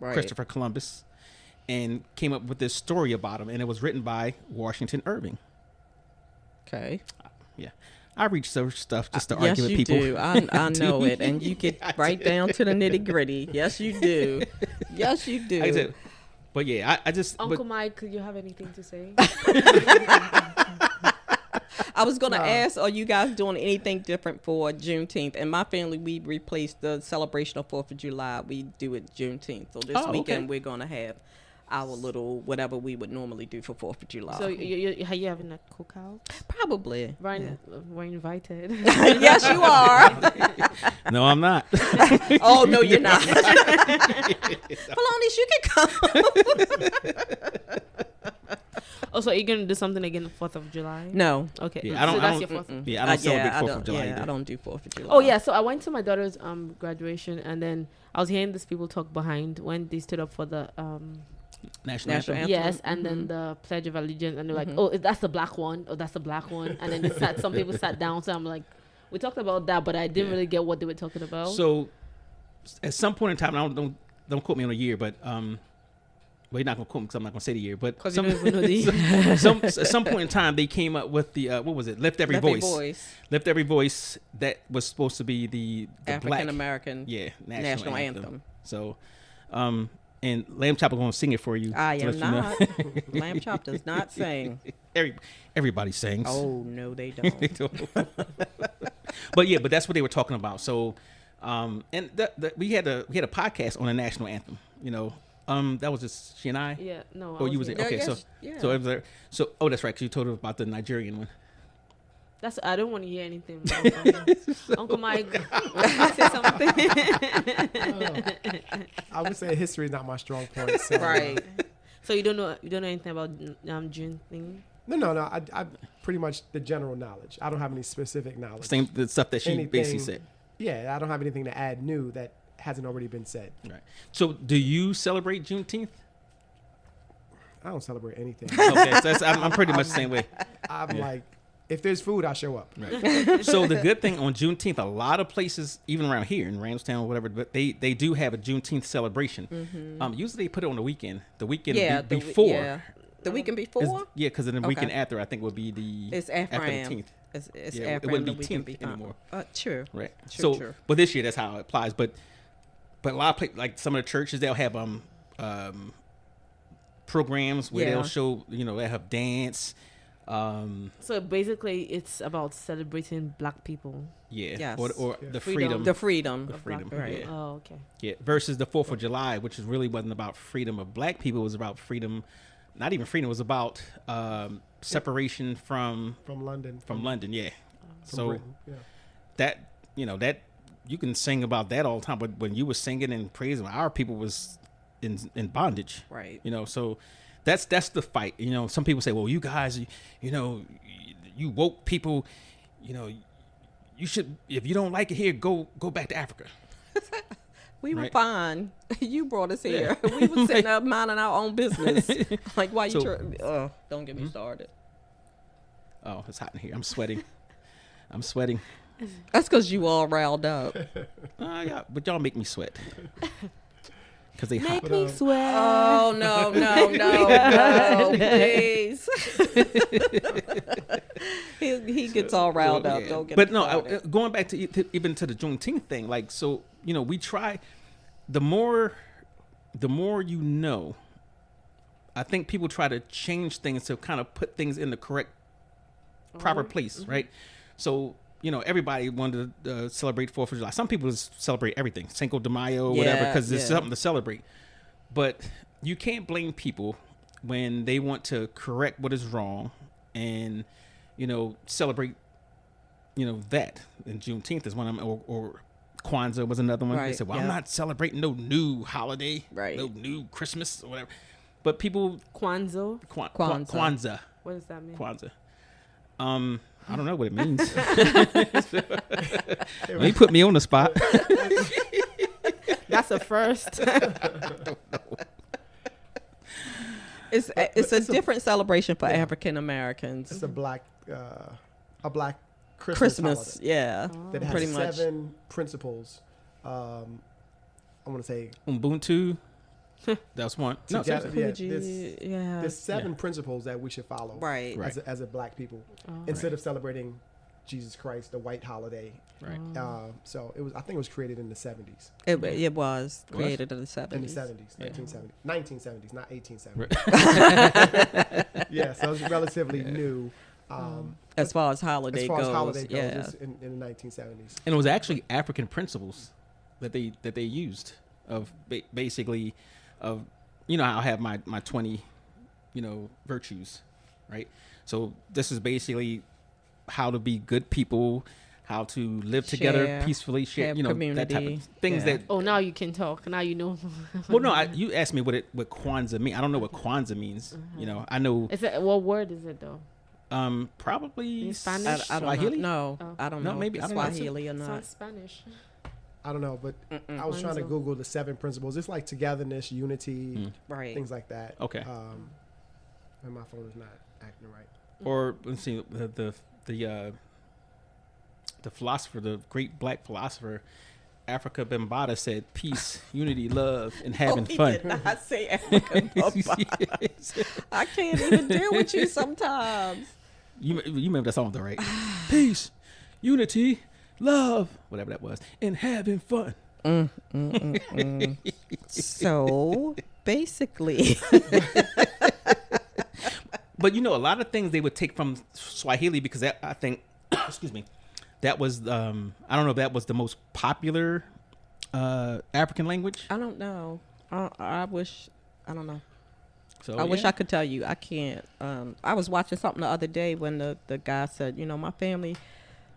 Right. Christopher Columbus, and came up with this story about him, and it was written by Washington Irving. Okay. Yeah. I research stuff just to Yes, argue with you people. do. I know do. it, and you get I right do. down to the nitty gritty. Yes, you do. Yes, you do. I said, but yeah, I just Uncle but, Mike, you have anything to say? I was going to No. ask, are you guys doing anything different for Juneteenth? In my family, we replaced the celebration of 4th of July. We do it Juneteenth. So this Oh, okay. weekend, we're going to have our little whatever we would normally do for 4th of July. So you having a cookout? Probably. Ryan, we're invited. Yes, you are. no, I'm not. Oh, no, you're not. Felonious, you can come. Oh, so you're gonna do something again the 4th of July? No. Okay. Yeah, I don't- So I that's don't- your 4th. Yeah, I don't celebrate I 4th don't- of July yeah, either. I don't do 4th of July. Oh yeah, so I went to my daughter's graduation, and then I was hearing these people talk behind when they stood up for the National National anthem. anthem. yes, and then the Pledge of Allegiance, and they're like, oh, that's the black one, oh, that's the black one, and then some people sat down. So I'm like, we talked about that, but I didn't Yeah. really get what they were talking about. So at some point in time, don't quote me on a year, but Well, you're not gonna quote me because I'm not gonna say the year, but 'Cause you don't even know the at some point in time they came up with the what was it? Lift Every Voice. Lift Every Voice. That was supposed to be the African black American national anthem. anthem. So, and Lamb Chop is gonna sing it for you. I to am let you know. not. Lamb Chop does not sing. Everybody sings. Oh no, they don't. But that's what they were talking about. So, and we had a podcast on the national anthem. You know, that was just she and I. Yeah, no. Oh, you was here. it? Okay, Yeah, so yes, yeah. so it was there. So that's right. 'Cause you told her about the Nigerian one. That's I don't want to hear anything. Uncle Mike, say something. I would say history is not my strong point. So, Right. So you don't know anything about Juneteenth? No. I pretty much the general knowledge. I don't have any specific knowledge. Same the stuff that she basically Anything- said. Yeah, I don't have anything to add new that hasn't already been said. Right. So do you celebrate Juneteenth? I don't celebrate anything. Okay, so I'm pretty much the same way. I'm Yeah. like, if there's food, I show up. Right. So the good thing on Juneteenth, a lot of places, even around here in Ramstown or whatever, but they do have a Juneteenth celebration. Usually they put it on the weekend. The weekend before. The weekend before? Because then the weekend Okay. after, I think, would be the It's after the Ephraim. 10th. It's Yeah, it Ephraim wouldn't the be weekend 10th before. anymore. True. Right. True, So, true. but this year that's how it applies. But a lot of places, like some of the churches, they'll have programs where Yeah. they'll show, they have dance. So basically, it's about celebrating Black people. Yeah. Yes. Or Yeah. the Freedom. freedom. The freedom. The freedom, Right. yeah. Oh, okay. Yeah. Versus the 4th of July, which really wasn't about freedom of Black people. It was about freedom. Not even freedom. It was about separation from London. London. Yeah. From So Britain. Yeah. that you can sing about that all the time, but when you were singing and praising, our people was in bondage. Right. So that's the fight. Some people say, well, you guys, you woke people, you should, if you don't like it here, go back to Africa. We were Right. fine. You brought us here. We were sitting up minding our own business. Like, why you So- don't get me started. Oh, it's hot in here. I'm sweating. That's because you all riled up. Yeah, but y'all make me sweat. Because they hot. Make me sweat. Oh, no, please. he gets all riled up. Yeah. Don't get But me no, started. going back to even to the Juneteenth thing, like, so, we try, the more I think people try to change things to kind of put things in the correct, proper place, right? So, everybody wanted to celebrate 4th of July. Some people just celebrate everything, Cinco de Mayo, whatever, because there's something to celebrate. But you can't blame people when they want to correct what is wrong and, celebrate, that. And Juneteenth is one of them, or Kwanzaa was another one. They Right, said, well, yeah. I'm not celebrating no new holiday, Right. no new Christmas or whatever. But people, Kwanzaa. Kwanzaa. What does that mean? Kwanzaa. I don't know what it means. You put me on the spot. That's a first. It's a different celebration for African Americans. It's a black Christmas holiday Yeah. that has pretty much. 7 principles. I want to say Ubuntu. That's one. No, together. seriously. Yeah, there's 7 principles that we should follow. Right. Right. As a black people, instead of celebrating Jesus Christ, the white holiday. Right. So I think it was created in the 70s. It was created in the 70s. In the 70s, 1970s, not 1870s. Right. Yeah, so it's relatively new. As far as holiday as far goes. as holiday goes, yeah. it's in the 1970s. And it was actually African principles that they used of basically of I'll have my 20 virtues, right? So this is basically how to be good people, how to live together Share, peacefully, share, have that type community, of things yeah. that. Oh, now you can talk. Now you know. Well, no, you asked me what Kwanzaa mean. I don't know what Kwanzaa means. I know. Is it what word is it though? Probably In Spanish? I don't Swahili. know. Oh. I don't No, know. maybe- If it's I don't know. Swahili or not. Sounds Spanish. I don't know, but I was trying to Kwanzaa. Google the 7 principles. It's like togetherness, unity, Right. things like that. Okay. And my phone is not acting right. Or let's see the philosopher, the great black philosopher, Africa Bambaataa said peace, unity, love, and having he fun. did not say African Bambaataa. I can't even deal with you sometimes. You remember that song though, right? Peace, unity, love, whatever that was, and having fun. So basically, But a lot of things they would take from Swahili because that, I think, excuse me, that was I don't know if that was the most popular African language. I don't know. I wish. I don't know. So I wish I could tell you. I can't. I was watching something the other day when the guy said, my family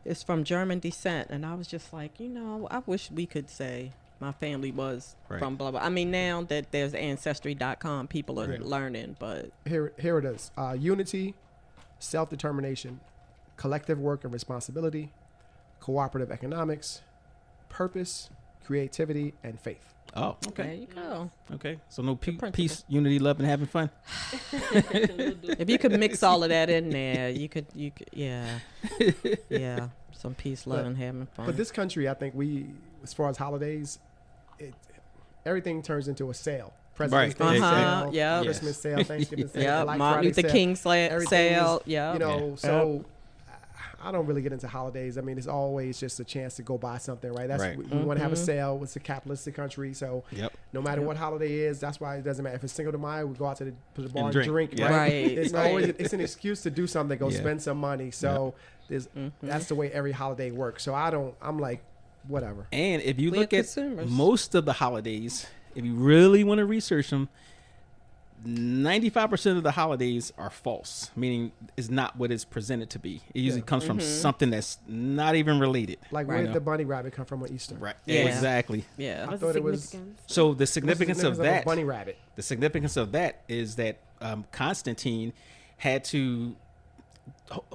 is from German descent, and I was just like, I wish we could say my family was from blah blah. I mean, now that there's Ancestry.com, people are learning, but Here it is. Unity, self-determination, collective work and responsibility, cooperative economics, purpose, creativity, and faith. Oh, there okay. you go. Okay. So no principle. peace, unity, love, and having fun. If you could mix all of that in there, you could, yeah, some peace, love, and having fun. But this country, I think as far as holidays, everything turns into a sale. President's Day sale, yeah, Christmas sale, Thanksgiving sale, Black Martin Friday Luther sale. King Everything sale, is, yeah. So I don't really get into holidays. I mean, it's always just a chance to go buy something, right? That's we want to have a sale. It's a capitalistic country, so no matter what holiday is, that's why it doesn't matter. If it's Cinco de Mayo, we go out to the bar and drink, right? It's always it's an excuse to do something, go spend some money. So that's the way every holiday works. So I'm like, whatever. And if you look at consumers. most of the holidays, if you really want to research them, 95% of the holidays are false, meaning it's not what it's presented to be. It usually comes from something that's not even related. Like where did the bunny rabbit come from on Easter? Right. Yeah. Exactly. Yeah. I thought it was So the significance of that, a bunny rabbit. the significance of that is that Constantine had to.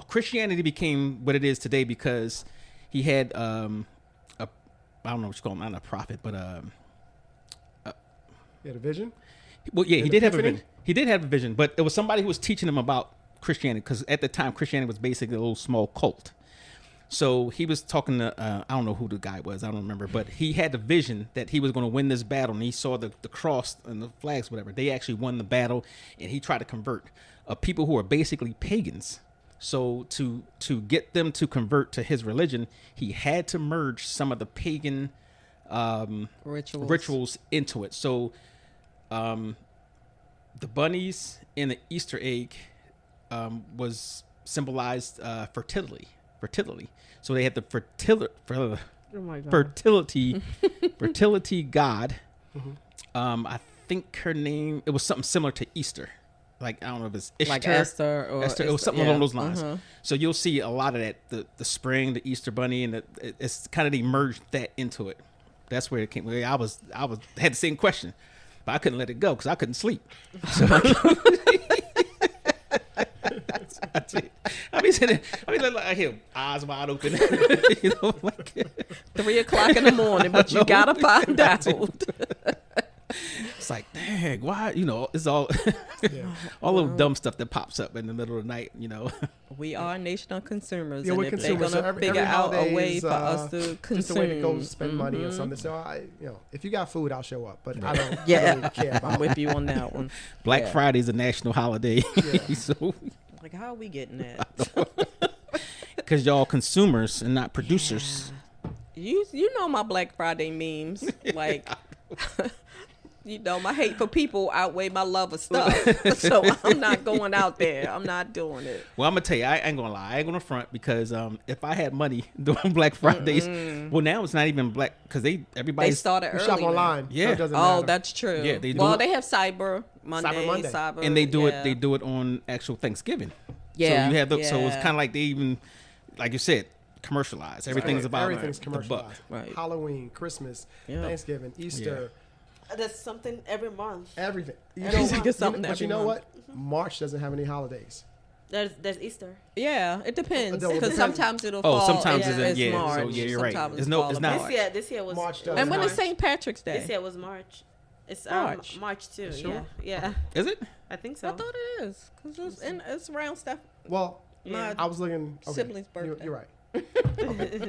Christianity became what it is today because he had I don't know what you call him, not a prophet, but He had a vision. well, yeah, he did have a epiphany? vision. He did have a vision, but it was somebody who was teaching him about Christianity because at the time Christianity was basically a little small cult. So he was talking to I don't know who the guy was, I don't remember, but he had the vision that he was going to win this battle, and he saw the cross and the flags, whatever. They actually won the battle, and he tried to convert people who are basically pagans. So to get them to convert to his religion, he had to merge some of the pagan rituals into it. So the bunnies and the Easter egg was symbolized fertility. So they had the fertility god. I think her name, it was something similar to Easter. Like, I don't know if it's Ishtar. Like Esther or Esther. It was something along those lines. So you'll see a lot of that, the spring, the Easter bunny, and it's kind of they merged that into it. That's where it came. I had the same question, but I couldn't let it go because I couldn't sleep. So I hear eyes wide open. Like 3 o'clock in the morning, but you gotta find out. It's like, dang, why? It's all all of dumb stuff that pops up in the middle of the night. We are a nation of consumers, Yeah, and we're if consumers. they're gonna So figure every out a way holiday is, for us to consume, just a way to go spend money or something. So if you got food, I'll show up. But I don't really care I'm about with you on that one. Black Friday is a national holiday, so Like, how are we getting that? because y'all consumers and not producers. You know my Black Friday memes, like. My hate for people outweigh my love of stuff. So I'm not going out there. I'm not doing it. Well, I'm gonna tell you, I ain't gonna lie. I ain't gonna front because if I had money during Black Fridays, well, now it's not even black because everybody They started you early. shop now. online. Yeah. So it doesn't Oh, matter. that's true. Yeah, they do well, it- they have Cyber Monday, and they do yeah. it. They do it on actual Thanksgiving. Yeah, So you have so it's yeah. kind of like they even, like you said, commercialized. Everything's about everything's the buck. commercialized. Right. Halloween, Christmas, Yeah. Thanksgiving, Easter, There's something every month. everything. You Every know, month. Get something but every you know month. what? March doesn't have any holidays. There's Easter. Yeah, it depends Well, it because depends. sometimes it'll Oh, fall. sometimes it's it's March. So yeah, you're right. Sometimes It's no, fall it's apart. not. This year was March does. And when March. is St. Patrick's Day? This year was March. It's March. March too. Sure? Yeah. Is it? I think I so. thought it is because it's around stuff. Well, Yeah. I was looking. Okay, Siblings' birthday. You're right.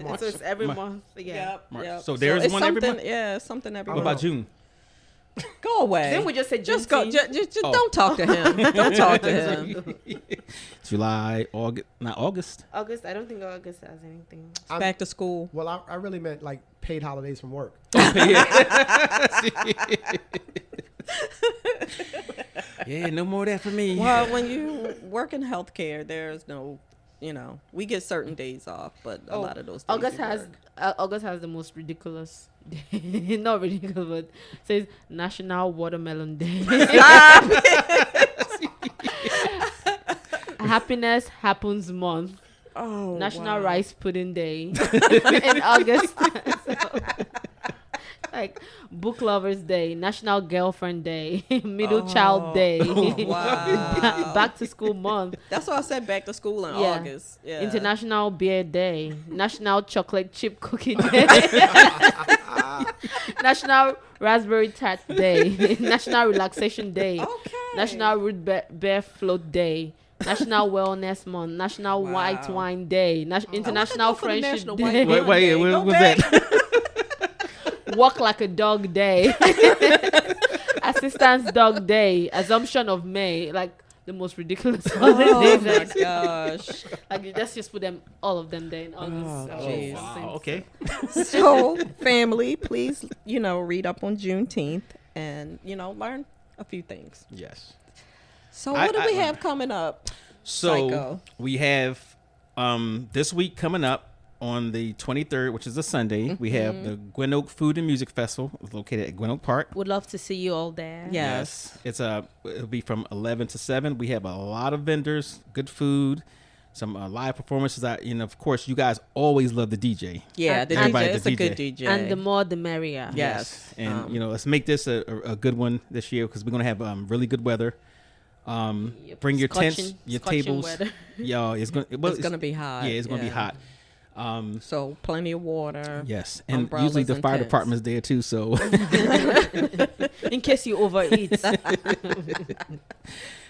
March. So it's every month. Yeah. March. So there's it's one every something- month? Yeah, it's something every What month. about June? Go away. Then we just say Just go. Juneteenth. Just Oh. don't talk to him. Don't talk to him. July, August, not August. August. I don't think August has anything. It's back to school. Well, I really meant like paid holidays from work. Yeah, no more of that for me. Well, when you work in healthcare, there's no, we get certain days off, but a lot of those days August you has work. August has the most ridiculous day. Not ridiculous, but says National Watermelon Day. Happiness Happens Month. Oh, National wow. Rice Pudding Day in August. So, like Book Lovers Day, National Girlfriend Day, Middle Child Day, Wow. Back to School Month, That's why I said back to school in Yeah. August. Yeah. International Beer Day, National Chocolate Chip Cookie Day, National Raspberry Tart Day, National Relaxation Day, Okay. National Root Beer Float Day, National Wellness Month, National Wow. White Wine Day, International go for the Friendship National Day, White Wine Wait, Day. what Go was back. that? Walk Like a Dog Day, Assistance Dog Day, Assumption of May, like the most ridiculous Oh holidays. my Like, gosh. like let's just put them, all of them there in August. Oh, So, jeez. Wow, okay. So, family, please, read up on Juneteenth and, learn a few things. Yes. So, what do we I- have coming up? So Psycho. we have this week coming up on the 23rd, which is a Sunday. We have the Gwen Oak Food and Music Festival. It's located at Gwen Oak Park. Would love to see you all there. Yes. It's it'll be from 11 to 7. We have a lot of vendors, good food, some live performances. Of course, you guys always love the DJ. Yeah, the Everybody DJ. the It's a good DJ. DJ. And the more the merrier. Yes. And let's make this a good one this year because we're gonna have really good weather. Yep. Bring your tents, Scorching- your scorching tables. weather. Yo, it's gonna be hot. Yeah, it's gonna be hot. So, plenty of water. Yes, and Umbrellas usually the and fire tents. department's there too. So, In case you overeat. and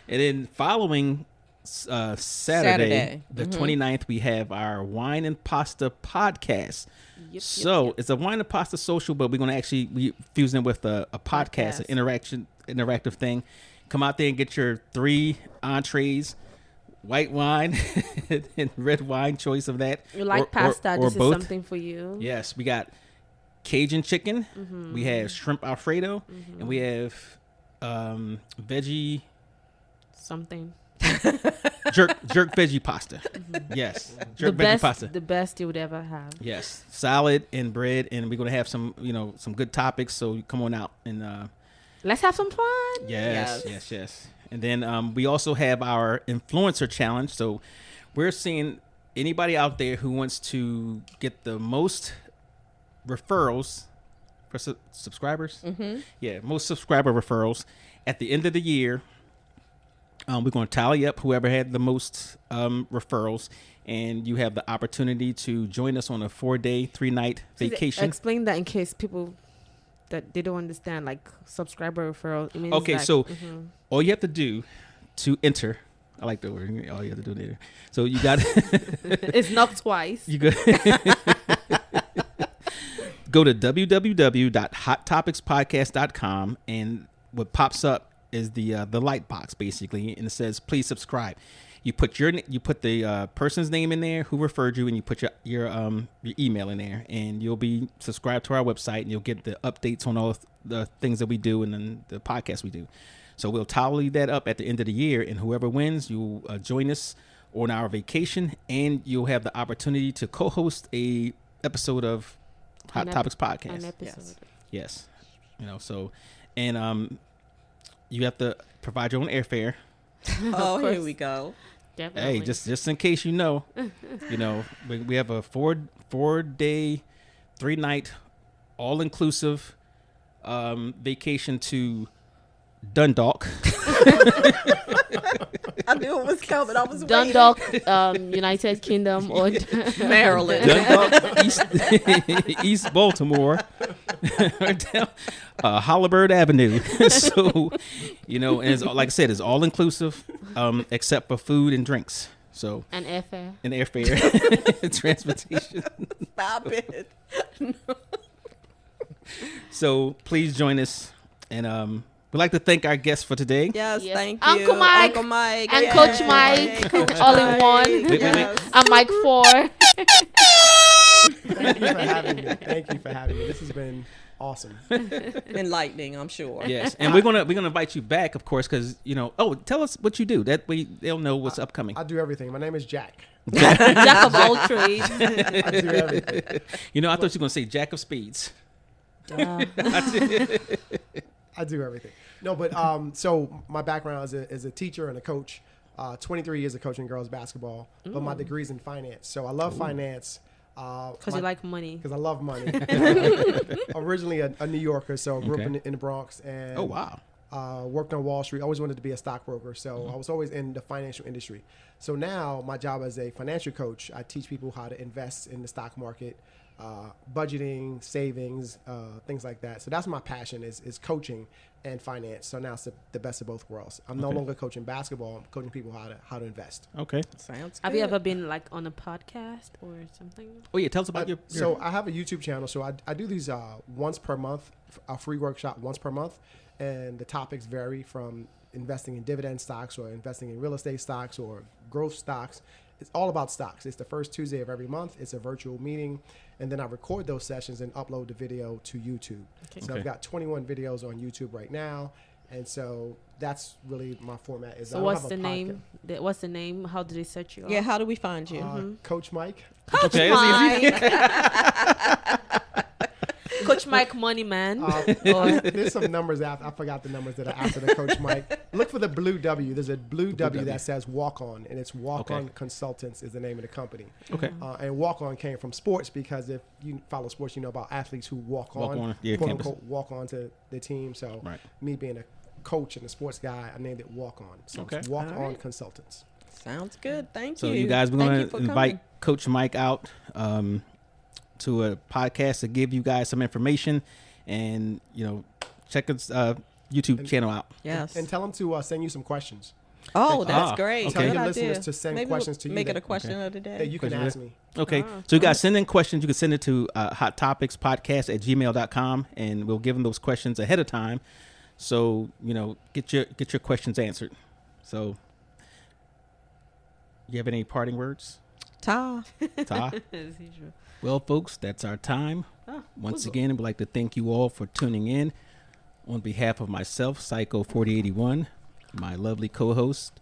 then following Saturday, Saturday. the 29th, we have our Wine and Pasta podcast. Yep, So it's a wine and pasta social, but we're gonna actually be fusing with a podcast, Podcast. an interactive thing. Come out there and get your 3 entrees, white wine and red wine choice of that. You like pasta, or this is both. something for you. Yes, we got Cajun chicken, we have shrimp Alfredo, and we have veggie Something. jerk veggie pasta. Yes, jerk veggie pasta. The best you would ever have. Yes, salad and bread, and we're gonna have some good topics. So come on out and Let's have some fun. yes. And then we also have our influencer challenge. So we're seeing anybody out there who wants to get the most referrals for subscribers. Yeah, most subscriber referrals at the end of the year. We're going to tally up whoever had the most referrals, and you have the opportunity to join us on a 4-day, 3-night vacation. Explain that in case people that they don't understand, like subscriber referral. It means Okay, like, so all you have to do to enter, I like the word, all you have to do there. So you got it's not twice. you go go to www.hottopicspodcast.com, and what pops up is the light box basically, and it says please subscribe. You put the person's name in there who referred you, and you put your email in there, and you'll be subscribed to our website, and you'll get the updates on all the things that we do and then the podcast we do. So we'll tally that up at the end of the year, and whoever wins, you'll join us on our vacation, and you'll have the opportunity to co-host a episode of Hot Topics Podcast. An episode. Yes. So, and you have to provide your own airfare. Oh, course. here we go. Definitely. Hey, just in case we have a 4-day, 3-night, all-inclusive vacation to Dundalk. I knew it was coming. I was Dundalk, United Kingdom, or Maryland. Dundalk, East Baltimore, Holabird Avenue. So, and it's, like I said, it's all inclusive, except for food and drinks. So And airfare. and airfare, transportation. Stop it. So please join us, and we'd like to thank our guests for today. Yes, Yes. thank you. Uncle Mike Uncle Mike. and Yay. Coach Mike, Coach all in Mike. one. Wait. Yes. I'm Mike 4. Thank you for having me. Thank you for having me. This has been awesome. Enlightening, I'm sure. Yes, and we're gonna invite you back, of course, because tell us what you do. That way they'll know what's upcoming. I do everything. My name is Jack. Jack of all trades. I do everything. I thought you were gonna say Jack of Spades. I do everything. No, but so my background is a teacher and a coach. 23 years of coaching girls basketball, but my degree's in finance. So I love finance. Because you like money. Because I love money. Originally a New Yorker, so I grew up in the Bronx. And Oh wow. Worked on Wall Street. Always wanted to be a stockbroker, so I was always in the financial industry. So now my job as a financial coach, I teach people how to invest in the stock market, budgeting, savings, things like that. So that's my passion is coaching and finance. So now it's the best of both worlds. I'm no longer coaching basketball. I'm coaching people how to invest. Okay. Sounds Have good. you ever been like on a podcast or something? Oh yeah, tell us about your. So I have a YouTube channel. So I do these once per month, a free workshop once per month. And the topics vary from investing in dividend stocks or investing in real estate stocks or growth stocks. It's all about stocks. It's the first Tuesday of every month. It's a virtual meeting. And then I record those sessions and upload the video to YouTube. Okay. So I've got 21 videos on YouTube right now. And so that's really my format. So what's the name? What's the name? How do they search you up? Yeah, how do we find you? Coach Mike. Coach Okay, that's easy. Mike. Coach Mike Money Man. There's some numbers I forgot the numbers that are after the Coach Mike. Look for the blue W. There's a blue W that says Walk On, and it's Walk On Consultants is the name of the company. Okay. And Walk On came from sports because if you follow sports, you know about athletes who walk on quote campus. unquote, walk on to the team. So me being a coach and a sports guy, I named it Walk On. So it's Walk On Consultants. Sounds good. Thank So you. you guys, we're Thank going you to for invite coming. Coach Mike out to a podcast to give you guys some information, and check his YouTube channel out. Yes. And tell them to send you some questions. Oh, that's great. okay. Tell Good your idea. listeners to send Maybe questions to you. Make it that- a question of the day. that you can Question ask of me. Okay. So you guys send in questions. You can send it to Hot Topics Podcast at gmail.com, and we'll give them those questions ahead of time. So, get your questions answered. So you have any parting words? Ta. Ta? As usual. Well, folks, that's our time. Once again, I'd like to thank you all for tuning in. On behalf of myself, Psycho 4081, my lovely co-host,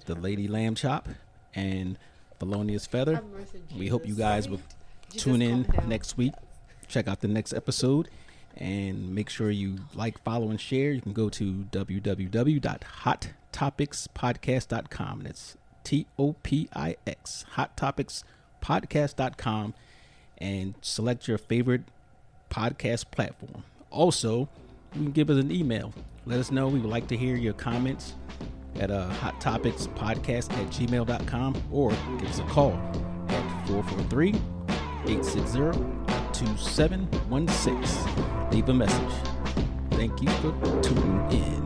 the Lady Lamb Chop, and Felonious Feather, we hope you guys will tune in next week. Check out the next episode, and make sure you like, follow, and share. You can go to www.hottopicspodcast.com. And it's TOPIX, hottopicspodcast.com, and select your favorite podcast platform. Also, you can give us an email. Let us know. We would like to hear your comments at hottopicspodcast@gmail.com, or give us a call at 443-860-2716. Leave a message. Thank you for tuning in.